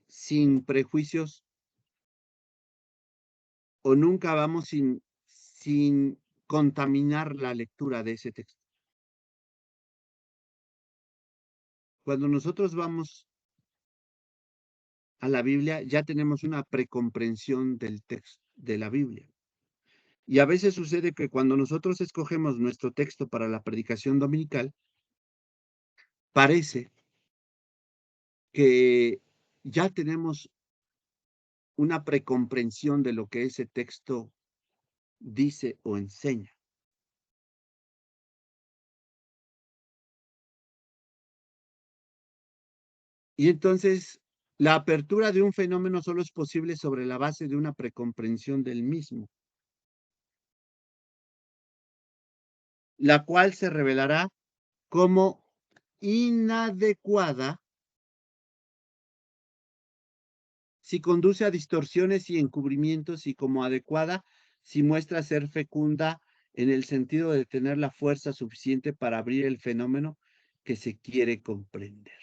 sin prejuicios o nunca vamos sin contaminar la lectura de ese texto. Cuando nosotros vamos a la Biblia, ya tenemos una precomprensión del texto de la Biblia. Y a veces sucede que cuando nosotros escogemos nuestro texto para la predicación dominical, parece que ya tenemos una precomprensión de lo que ese texto dice o enseña. Y entonces, la apertura de un fenómeno solo es posible sobre la base de una precomprensión del mismo, la cual se revelará como inadecuada si conduce a distorsiones y encubrimientos, y como adecuada si muestra ser fecunda en el sentido de tener la fuerza suficiente para abrir el fenómeno que se quiere comprender.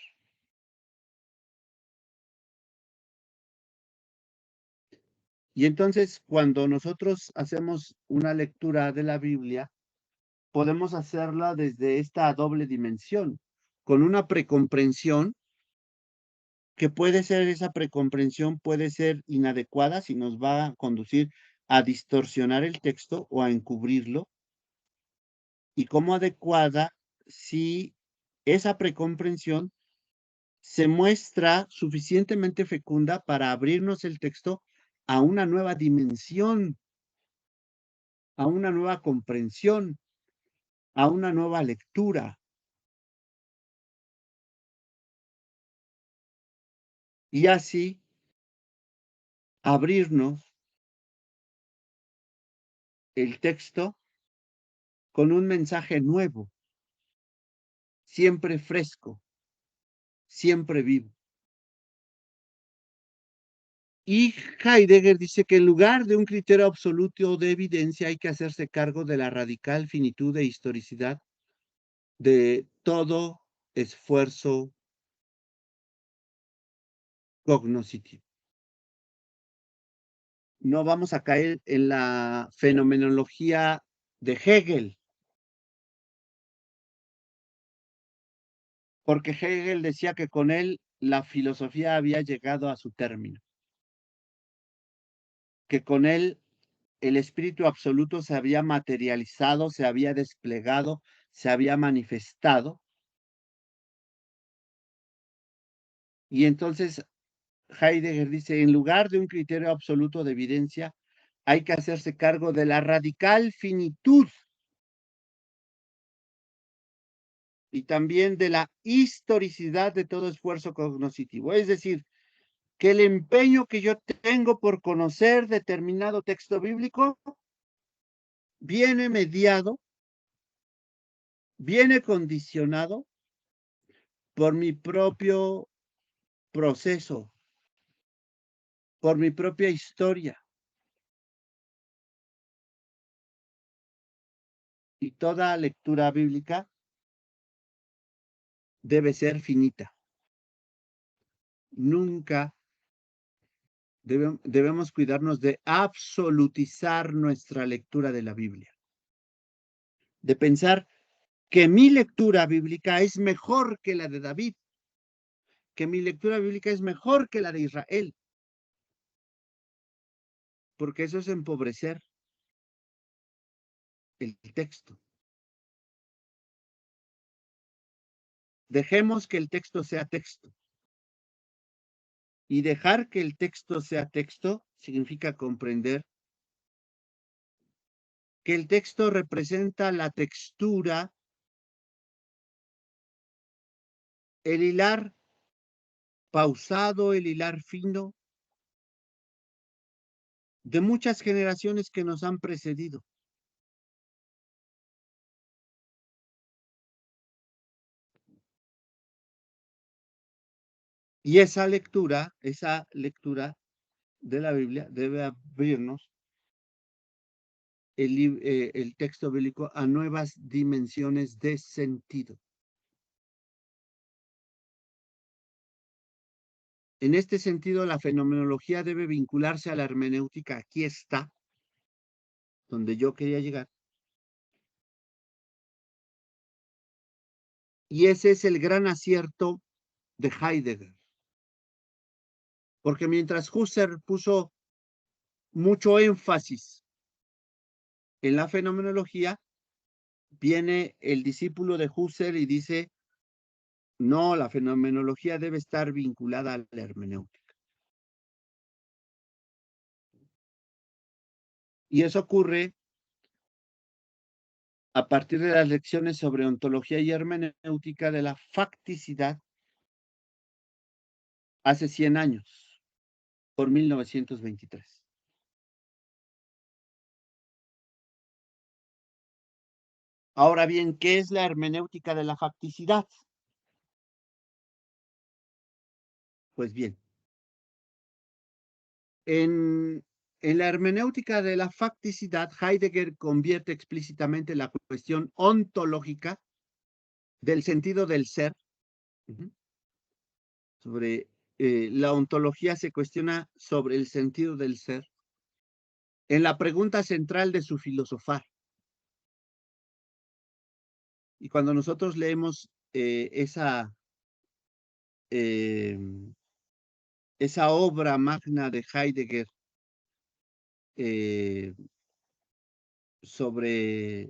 Y entonces, cuando nosotros hacemos una lectura de la Biblia, podemos hacerla desde esta doble dimensión, con una precomprensión que puede ser, esa precomprensión puede ser inadecuada si nos va a conducir a distorsionar el texto o a encubrirlo, y como adecuada si esa precomprensión se muestra suficientemente fecunda para abrirnos el texto a una nueva dimensión, a una nueva comprensión, a una nueva lectura. Y así abrirnos el texto con un mensaje nuevo, siempre fresco, siempre vivo. Y Heidegger dice que en lugar de un criterio absoluto de evidencia hay que hacerse cargo de la radical finitud e historicidad de todo esfuerzo cognoscitivo. No vamos a caer en la fenomenología de Hegel, porque Hegel decía que con él la filosofía había llegado a su término, que con él el espíritu absoluto se había materializado, se había desplegado, se había manifestado. Y entonces Heidegger dice, en lugar de un criterio absoluto de evidencia, hay que hacerse cargo de la radical finitud y también de la historicidad de todo esfuerzo cognoscitivo. Es decir, que el empeño que yo tengo por conocer determinado texto bíblico viene mediado, viene condicionado por mi propio proceso, por mi propia historia. Y toda lectura bíblica debe ser finita. Nunca debemos cuidarnos de absolutizar nuestra lectura de la Biblia, de pensar que mi lectura bíblica es mejor que la de David, que mi lectura bíblica es mejor que la de Israel, porque eso es empobrecer el texto. Dejemos que el texto sea texto. Y dejar que el texto sea texto significa comprender que el texto representa la textura, el hilar pausado, el hilar fino de muchas generaciones que nos han precedido. Y esa lectura de la Biblia debe abrirnos el texto bíblico a nuevas dimensiones de sentido. En este sentido, la fenomenología debe vincularse a la hermenéutica. Aquí está, donde yo quería llegar. Y ese es el gran acierto de Heidegger. Porque mientras Husserl puso mucho énfasis en la fenomenología, viene el discípulo de Husserl y dice, no, la fenomenología debe estar vinculada a la hermenéutica. Y eso ocurre a partir de las lecciones sobre ontología y hermenéutica de la facticidad hace 100 años, por 1923. Ahora bien, ¿qué es la hermenéutica de la facticidad? Pues bien, en la hermenéutica de la facticidad, Heidegger convierte explícitamente la cuestión ontológica del sentido del ser. Sobre la ontología se cuestiona sobre el sentido del ser en la pregunta central de su filosofar. Y cuando nosotros leemos eh, esa obra magna de Heidegger eh, sobre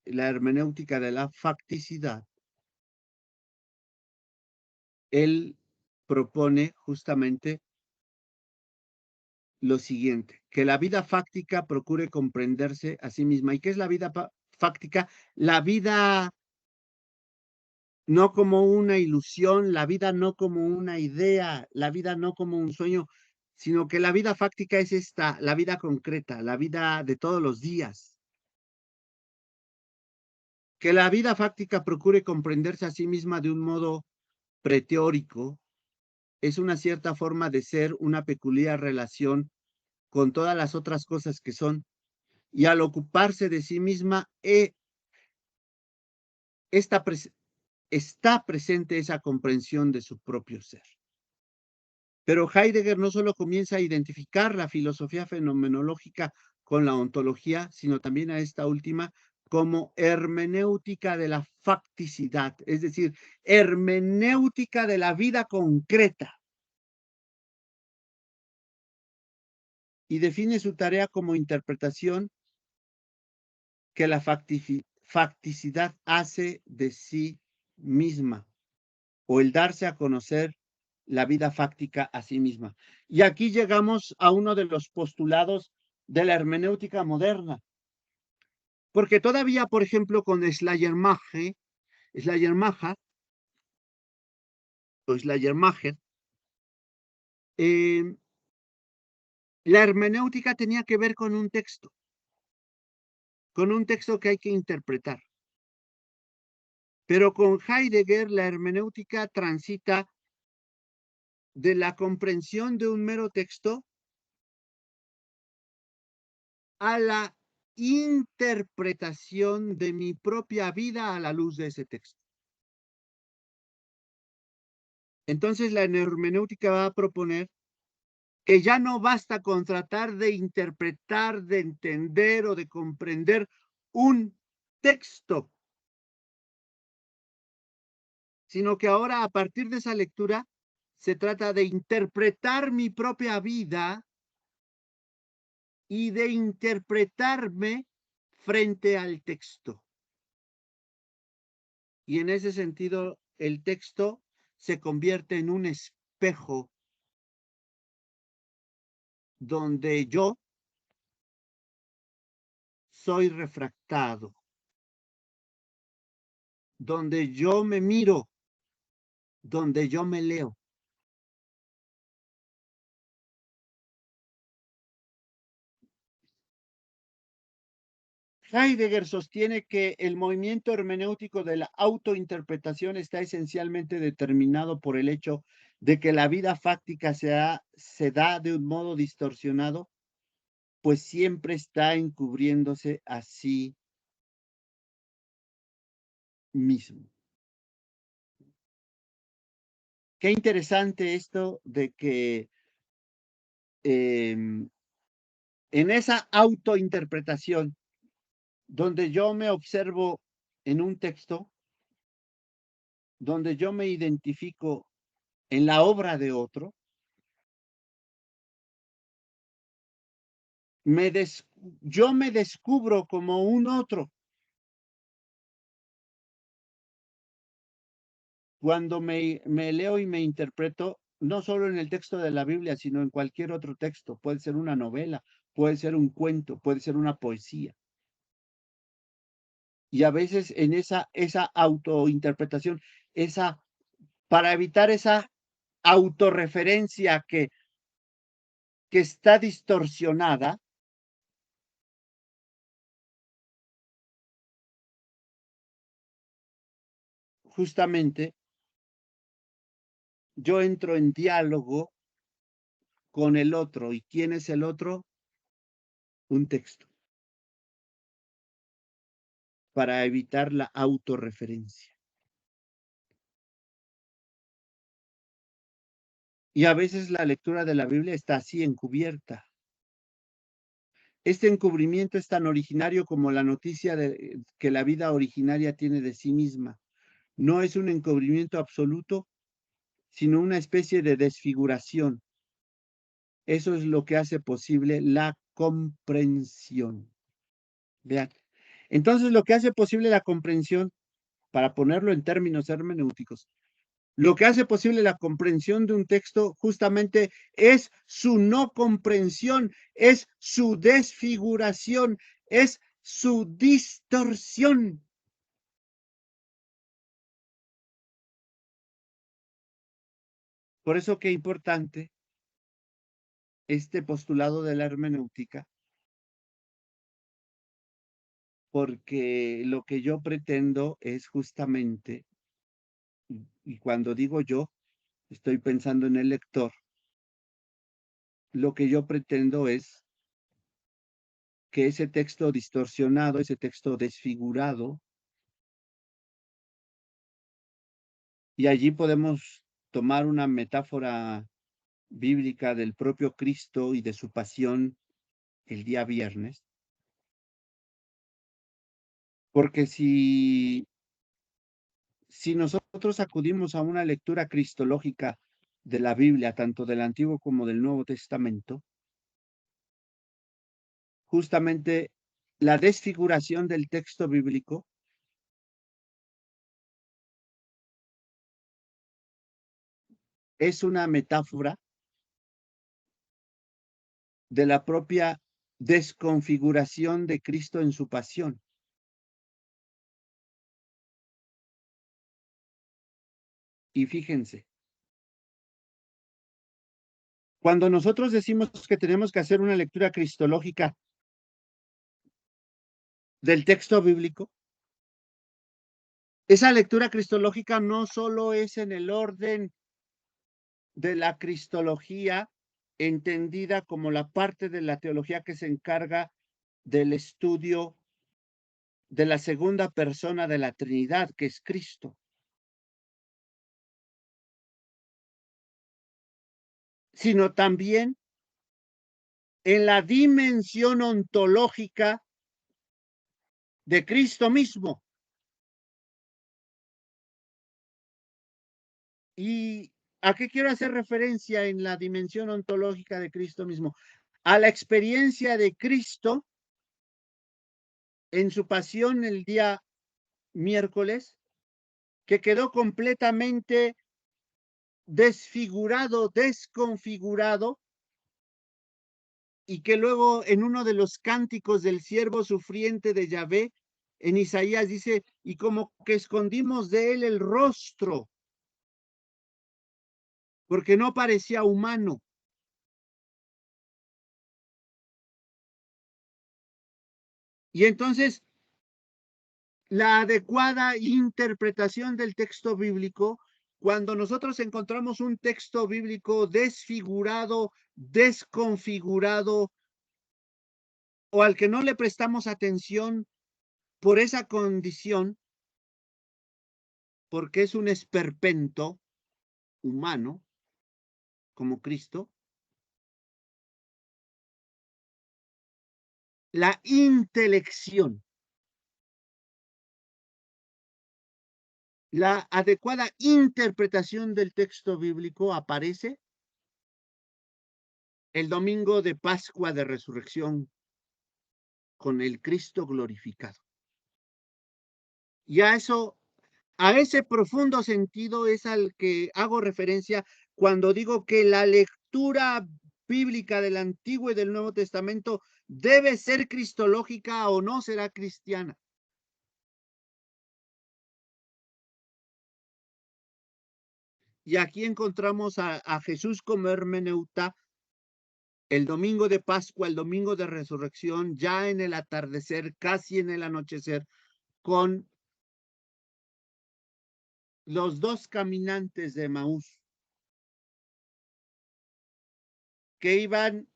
la hermenéutica de la facticidad, él propone justamente lo siguiente, que la vida fáctica procure comprenderse a sí misma. ¿Y qué es la vida fáctica? La vida no como una ilusión, la vida no como una idea, la vida no como un sueño, sino que la vida fáctica es esta, la vida concreta, la vida de todos los días. Que la vida fáctica procure comprenderse a sí misma de un modo preteórico, es una cierta forma de ser, una peculiar relación con todas las otras cosas que son, y al ocuparse de sí misma, esta está presente esa comprensión de su propio ser. Pero Heidegger no solo comienza a identificar la filosofía fenomenológica con la ontología, sino también a esta última como hermenéutica de la facticidad, es decir, hermenéutica de la vida concreta. Y define su tarea como interpretación que la facticidad hace de sí misma, o el darse a conocer la vida fáctica a sí misma. Y aquí llegamos a uno de los postulados de la hermenéutica moderna, porque todavía, por ejemplo, con Schleiermacher la hermenéutica tenía que ver con un texto que hay que interpretar. Pero con Heidegger la hermenéutica transita de la comprensión de un mero texto a la interpretación de mi propia vida a la luz de ese texto. Entonces la hermenéutica va a proponer que ya no basta con tratar de interpretar, de entender o de comprender un texto, sino que ahora a partir de esa lectura se trata de interpretar mi propia vida y de interpretarme frente al texto. Y en ese sentido, el texto se convierte en un espejo donde yo soy refractado, donde yo me miro, donde yo me leo. Heidegger sostiene que el movimiento hermenéutico de la autointerpretación está esencialmente determinado por el hecho de que la vida fáctica se da de un modo distorsionado, pues siempre está encubriéndose a sí mismo. Qué interesante esto de que en esa autointerpretación, donde yo me observo en un texto, donde yo me identifico en la obra de otro, yo me descubro como un otro cuando me leo y me interpreto, no solo en el texto de la Biblia, sino en cualquier otro texto. Puede ser una novela, puede ser un cuento, puede ser una poesía. Y a veces en esa autointerpretación, para evitar esa autorreferencia que está distorsionada, justamente yo entro en diálogo con el otro. ¿Y quién es el otro? Un texto, para evitar la autorreferencia. Y a veces la lectura de la Biblia está así encubierta. Este encubrimiento es tan originario como la noticia de que la vida originaria tiene de sí misma. No es un encubrimiento absoluto, sino una especie de desfiguración. Eso es lo que hace posible la comprensión. Vean. Entonces, lo que hace posible la comprensión, para ponerlo en términos hermenéuticos, lo que hace posible la comprensión de un texto justamente es su no comprensión, es su desfiguración, es su distorsión. Por eso qué importante este postulado de la hermenéutica, porque lo que yo pretendo es justamente, y cuando digo yo, estoy pensando en el lector, lo que yo pretendo es que ese texto distorsionado, ese texto desfigurado, y allí podemos tomar una metáfora bíblica del propio Cristo y de su pasión el día viernes, porque si nosotros acudimos a una lectura cristológica de la Biblia, tanto del Antiguo como del Nuevo Testamento, justamente la desfiguración del texto bíblico es una metáfora de la propia desconfiguración de Cristo en su pasión. Y fíjense, cuando nosotros decimos que tenemos que hacer una lectura cristológica del texto bíblico, esa lectura cristológica no solo es en el orden de la cristología entendida como la parte de la teología que se encarga del estudio de la segunda persona de la Trinidad, que es Cristo, sino también en la dimensión ontológica de Cristo mismo. ¿Y a qué quiero hacer referencia en la dimensión ontológica de Cristo mismo? A la experiencia de Cristo en su pasión el día miércoles, que quedó completamente desfigurado, desconfigurado, y que luego en uno de los cánticos del siervo sufriente de Yahvé, en Isaías dice, y como que escondimos de él el rostro, porque no parecía humano. Y entonces, la adecuada interpretación del texto bíblico, cuando nosotros encontramos un texto bíblico desfigurado, desconfigurado, o al que no le prestamos atención por esa condición, porque es un esperpento humano, como Cristo, la intelección, la adecuada interpretación del texto bíblico aparece el domingo de Pascua de Resurrección con el Cristo glorificado. Y a ese profundo sentido es al que hago referencia cuando digo que la lectura bíblica del Antiguo y del Nuevo Testamento debe ser cristológica o no será cristiana. Y aquí encontramos a Jesús como hermeneuta el domingo de Pascua, el domingo de Resurrección, ya en el atardecer, casi en el anochecer, con los dos caminantes de Emaús que iban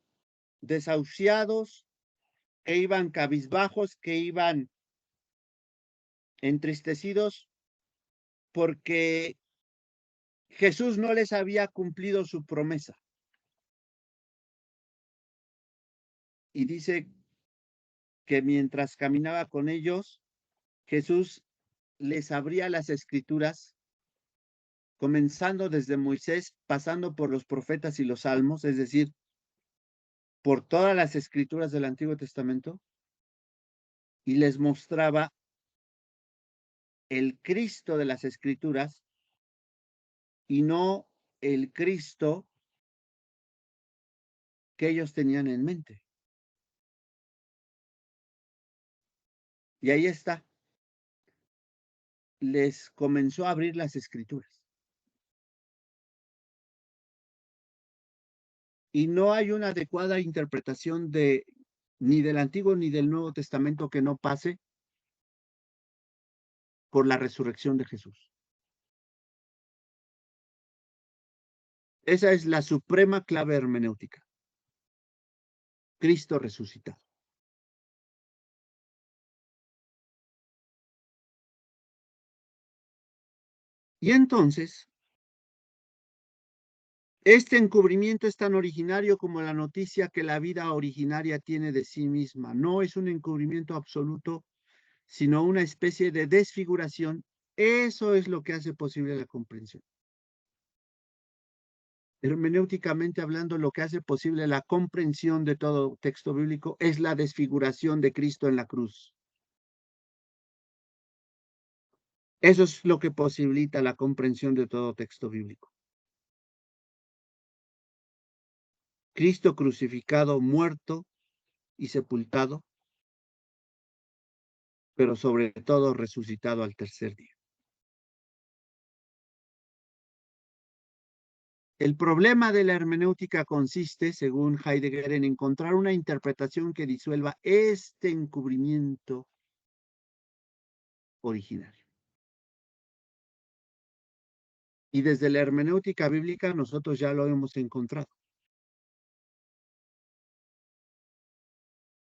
desahuciados, que iban cabizbajos, que iban entristecidos porque Jesús no les había cumplido su promesa. Y dice que mientras caminaba con ellos, Jesús les abría las escrituras, comenzando desde Moisés, pasando por los profetas y los salmos, es decir, por todas las escrituras del Antiguo Testamento, y les mostraba el Cristo de las escrituras y no el Cristo que ellos tenían en mente. Y ahí está. Les comenzó a abrir las escrituras. Y no hay una adecuada interpretación ni del Antiguo ni del Nuevo Testamento que no pase por la resurrección de Jesús. Esa es la suprema clave hermenéutica. Cristo resucitado. Y entonces, este encubrimiento es tan originario como la noticia que la vida originaria tiene de sí misma. No es un encubrimiento absoluto, sino una especie de desfiguración. Eso es lo que hace posible la comprensión. Hermenéuticamente hablando, lo que hace posible la comprensión de todo texto bíblico es la desfiguración de Cristo en la cruz. Eso es lo que posibilita la comprensión de todo texto bíblico. Cristo crucificado, muerto y sepultado, pero sobre todo resucitado al tercer día. El problema de la hermenéutica consiste, según Heidegger, en encontrar una interpretación que disuelva este encubrimiento originario. Y desde la hermenéutica bíblica nosotros ya lo hemos encontrado.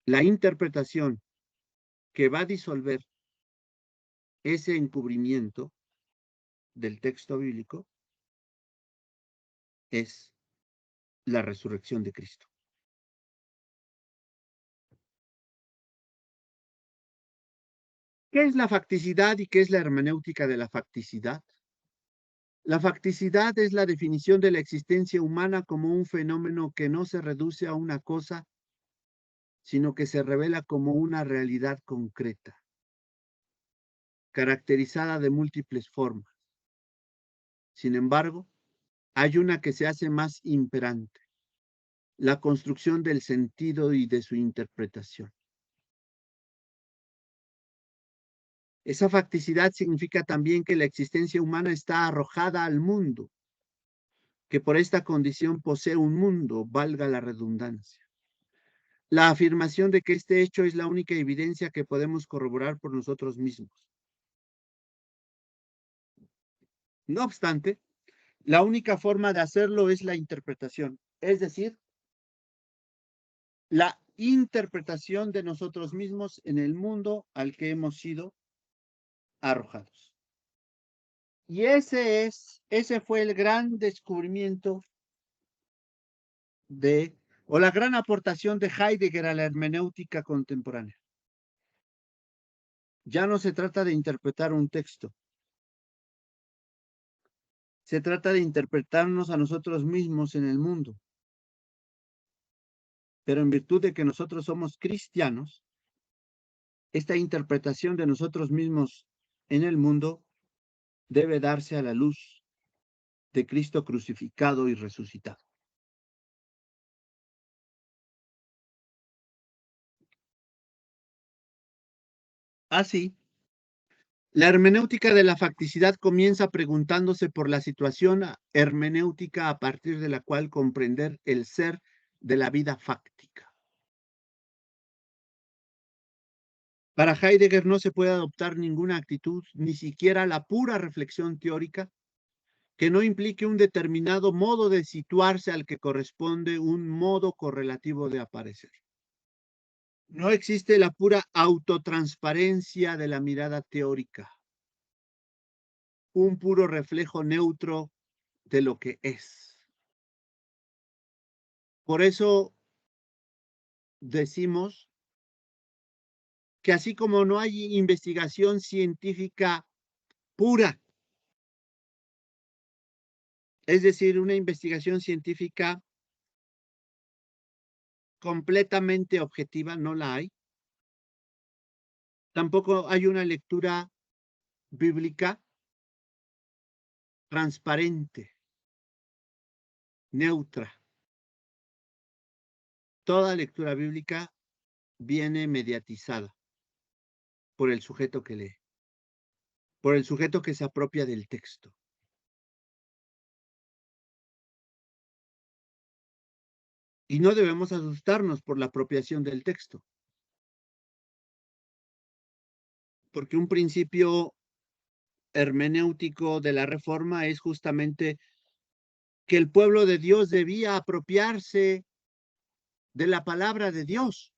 La interpretación que va a disolver ese encubrimiento del texto bíblico es la resurrección de Cristo. ¿Qué es la facticidad y qué es la hermenéutica de la facticidad? La facticidad es la definición de la existencia humana como un fenómeno que no se reduce a una cosa, sino que se revela como una realidad concreta, caracterizada de múltiples formas. Sin embargo, hay una que se hace más imperante, la construcción del sentido y de su interpretación. Esa facticidad significa también que la existencia humana está arrojada al mundo, que por esta condición posee un mundo, valga la redundancia. la afirmación de que este hecho es la única evidencia que podemos corroborar por nosotros mismos. No obstante, la única forma de hacerlo es la interpretación, es decir, la interpretación de nosotros mismos en el mundo al que hemos sido arrojados. Y ese fue el gran descubrimiento o la gran aportación de Heidegger a la hermenéutica contemporánea. Ya no se trata de interpretar un texto, se trata de interpretarnos a nosotros mismos en el mundo. Pero en virtud de que nosotros somos cristianos, esta interpretación de nosotros mismos en el mundo debe darse a la luz de Cristo crucificado y resucitado. Así, la hermenéutica de la facticidad comienza preguntándose por la situación hermenéutica a partir de la cual comprender el ser de la vida fáctica. Para Heidegger no se puede adoptar ninguna actitud, ni siquiera la pura reflexión teórica, que no implique un determinado modo de situarse al que corresponde un modo correlativo de aparecer. No existe la pura autotransparencia de la mirada teórica, un puro reflejo neutro de lo que es. Por eso decimos que así como no hay investigación científica pura, es decir, una investigación científica completamente objetiva, no la hay. Tampoco hay una lectura bíblica transparente, neutra. Toda lectura bíblica viene mediatizada por el sujeto que lee, por el sujeto que se apropia del texto. Y no debemos asustarnos por la apropiación del texto, porque un principio hermenéutico de la Reforma es justamente que el pueblo de Dios debía apropiarse de la palabra de Dios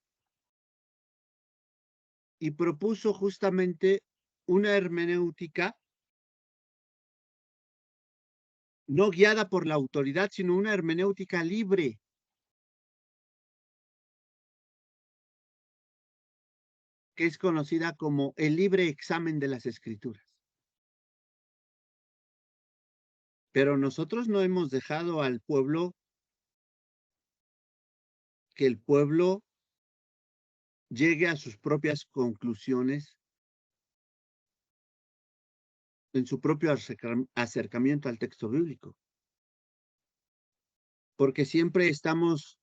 y propuso justamente una hermenéutica no guiada por la autoridad, sino una hermenéutica libre, que es conocida como el libre examen de las Escrituras. Pero nosotros no hemos dejado al pueblo que el pueblo llegue a sus propias conclusiones en su propio acercamiento al texto bíblico. Porque siempre estamos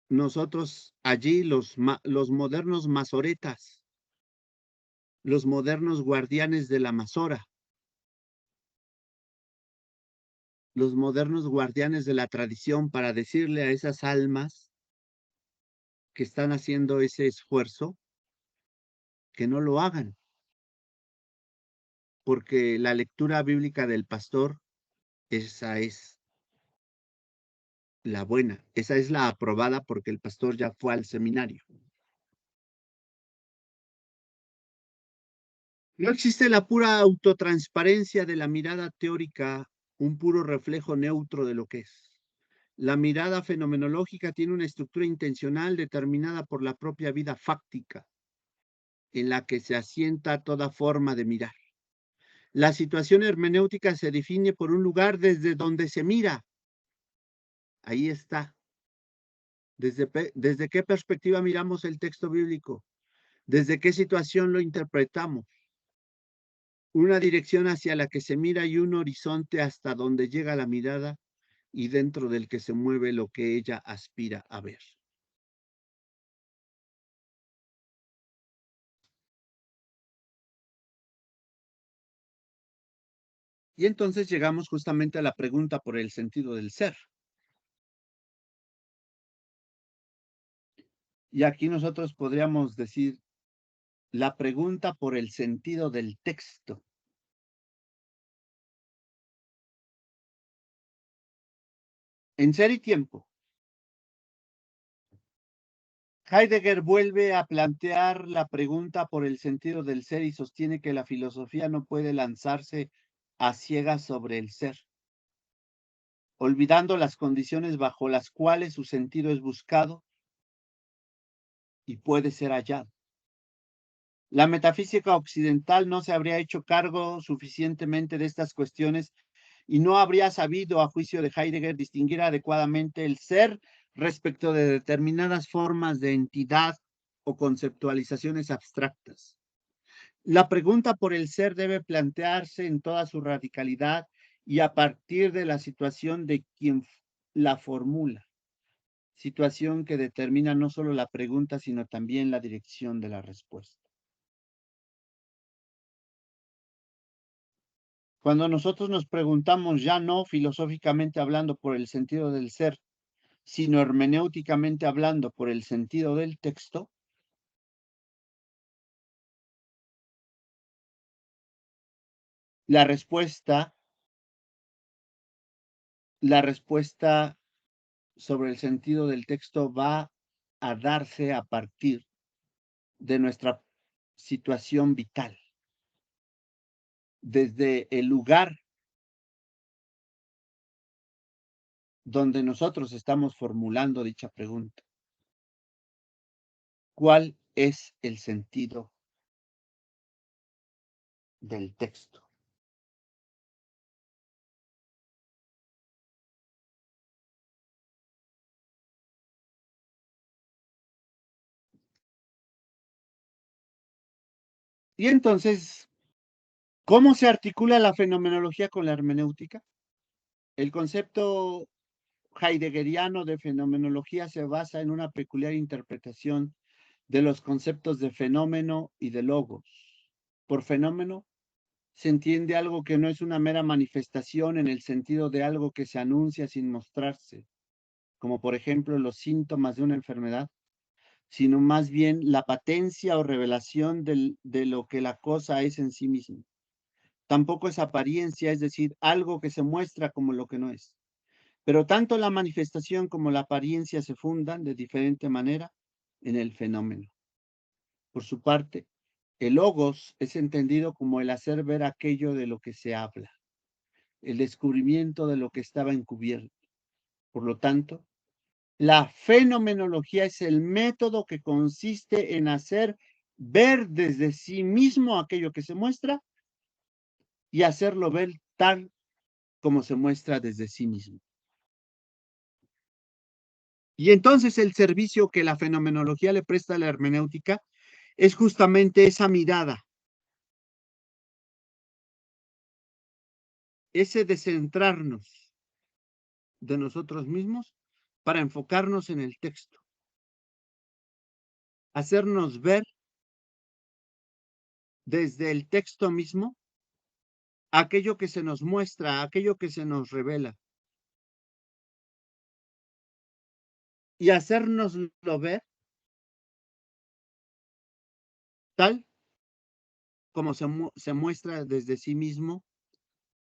nosotros allí, los modernos masoretas, los modernos guardianes de la masora, los modernos guardianes de la tradición, para decirle a esas almas que están haciendo ese esfuerzo que no lo hagan, porque la lectura bíblica del pastor, esa es la buena, esa es la aprobada porque el pastor ya fue al seminario. No existe la pura autotransparencia de la mirada teórica, un puro reflejo neutro de lo que es. La mirada fenomenológica tiene una estructura intencional determinada por la propia vida fáctica, en la que se asienta toda forma de mirar. La situación hermenéutica se define por un lugar desde donde se mira. Ahí está. ¿Desde qué perspectiva miramos el texto bíblico? ¿Desde qué situación lo interpretamos? Una dirección hacia la que se mira y un horizonte hasta donde llega la mirada y dentro del que se mueve lo que ella aspira a ver. Y entonces llegamos justamente a la pregunta por el sentido del ser. Y aquí nosotros podríamos decir la pregunta por el sentido del texto. En Ser y Tiempo, Heidegger vuelve a plantear la pregunta por el sentido del ser y sostiene que la filosofía no puede lanzarse a ciegas sobre el ser, olvidando las condiciones bajo las cuales su sentido es buscado y puede ser hallado. La metafísica occidental no se habría hecho cargo suficientemente de estas cuestiones y no habría sabido, a juicio de Heidegger, distinguir adecuadamente el ser respecto de determinadas formas de entidad o conceptualizaciones abstractas. La pregunta por el ser debe plantearse en toda su radicalidad y a partir de la situación de quien la formula, situación que determina no solo la pregunta, sino también la dirección de la respuesta. Cuando nosotros nos preguntamos, ya no filosóficamente hablando por el sentido del ser, sino hermenéuticamente hablando por el sentido del texto, la respuesta sobre el sentido del texto va a darse a partir de nuestra situación vital, desde el lugar donde nosotros estamos formulando dicha pregunta. ¿Cuál es el sentido del texto? Y entonces, ¿cómo se articula la fenomenología con la hermenéutica? El concepto heideggeriano de fenomenología se basa en una peculiar interpretación de los conceptos de fenómeno y de logos. Por fenómeno se entiende algo que no es una mera manifestación en el sentido de algo que se anuncia sin mostrarse, como por ejemplo los síntomas de una enfermedad, sino más bien la patencia o revelación de lo que la cosa es en sí misma. Tampoco es apariencia, es decir, algo que se muestra como lo que no es. Pero tanto la manifestación como la apariencia se fundan de diferente manera en el fenómeno. Por su parte, el logos es entendido como el hacer ver aquello de lo que se habla, el descubrimiento de lo que estaba encubierto. Por lo tanto, la fenomenología es el método que consiste en hacer ver desde sí mismo aquello que se muestra y hacerlo ver tal como se muestra desde sí mismo. Y entonces el servicio que la fenomenología le presta a la hermenéutica es justamente esa mirada, ese descentrarnos de nosotros mismos para enfocarnos en el texto, hacernos ver desde el texto mismo aquello que se nos muestra, aquello que se nos revela, y hacérnoslo ver tal como se muestra desde sí mismo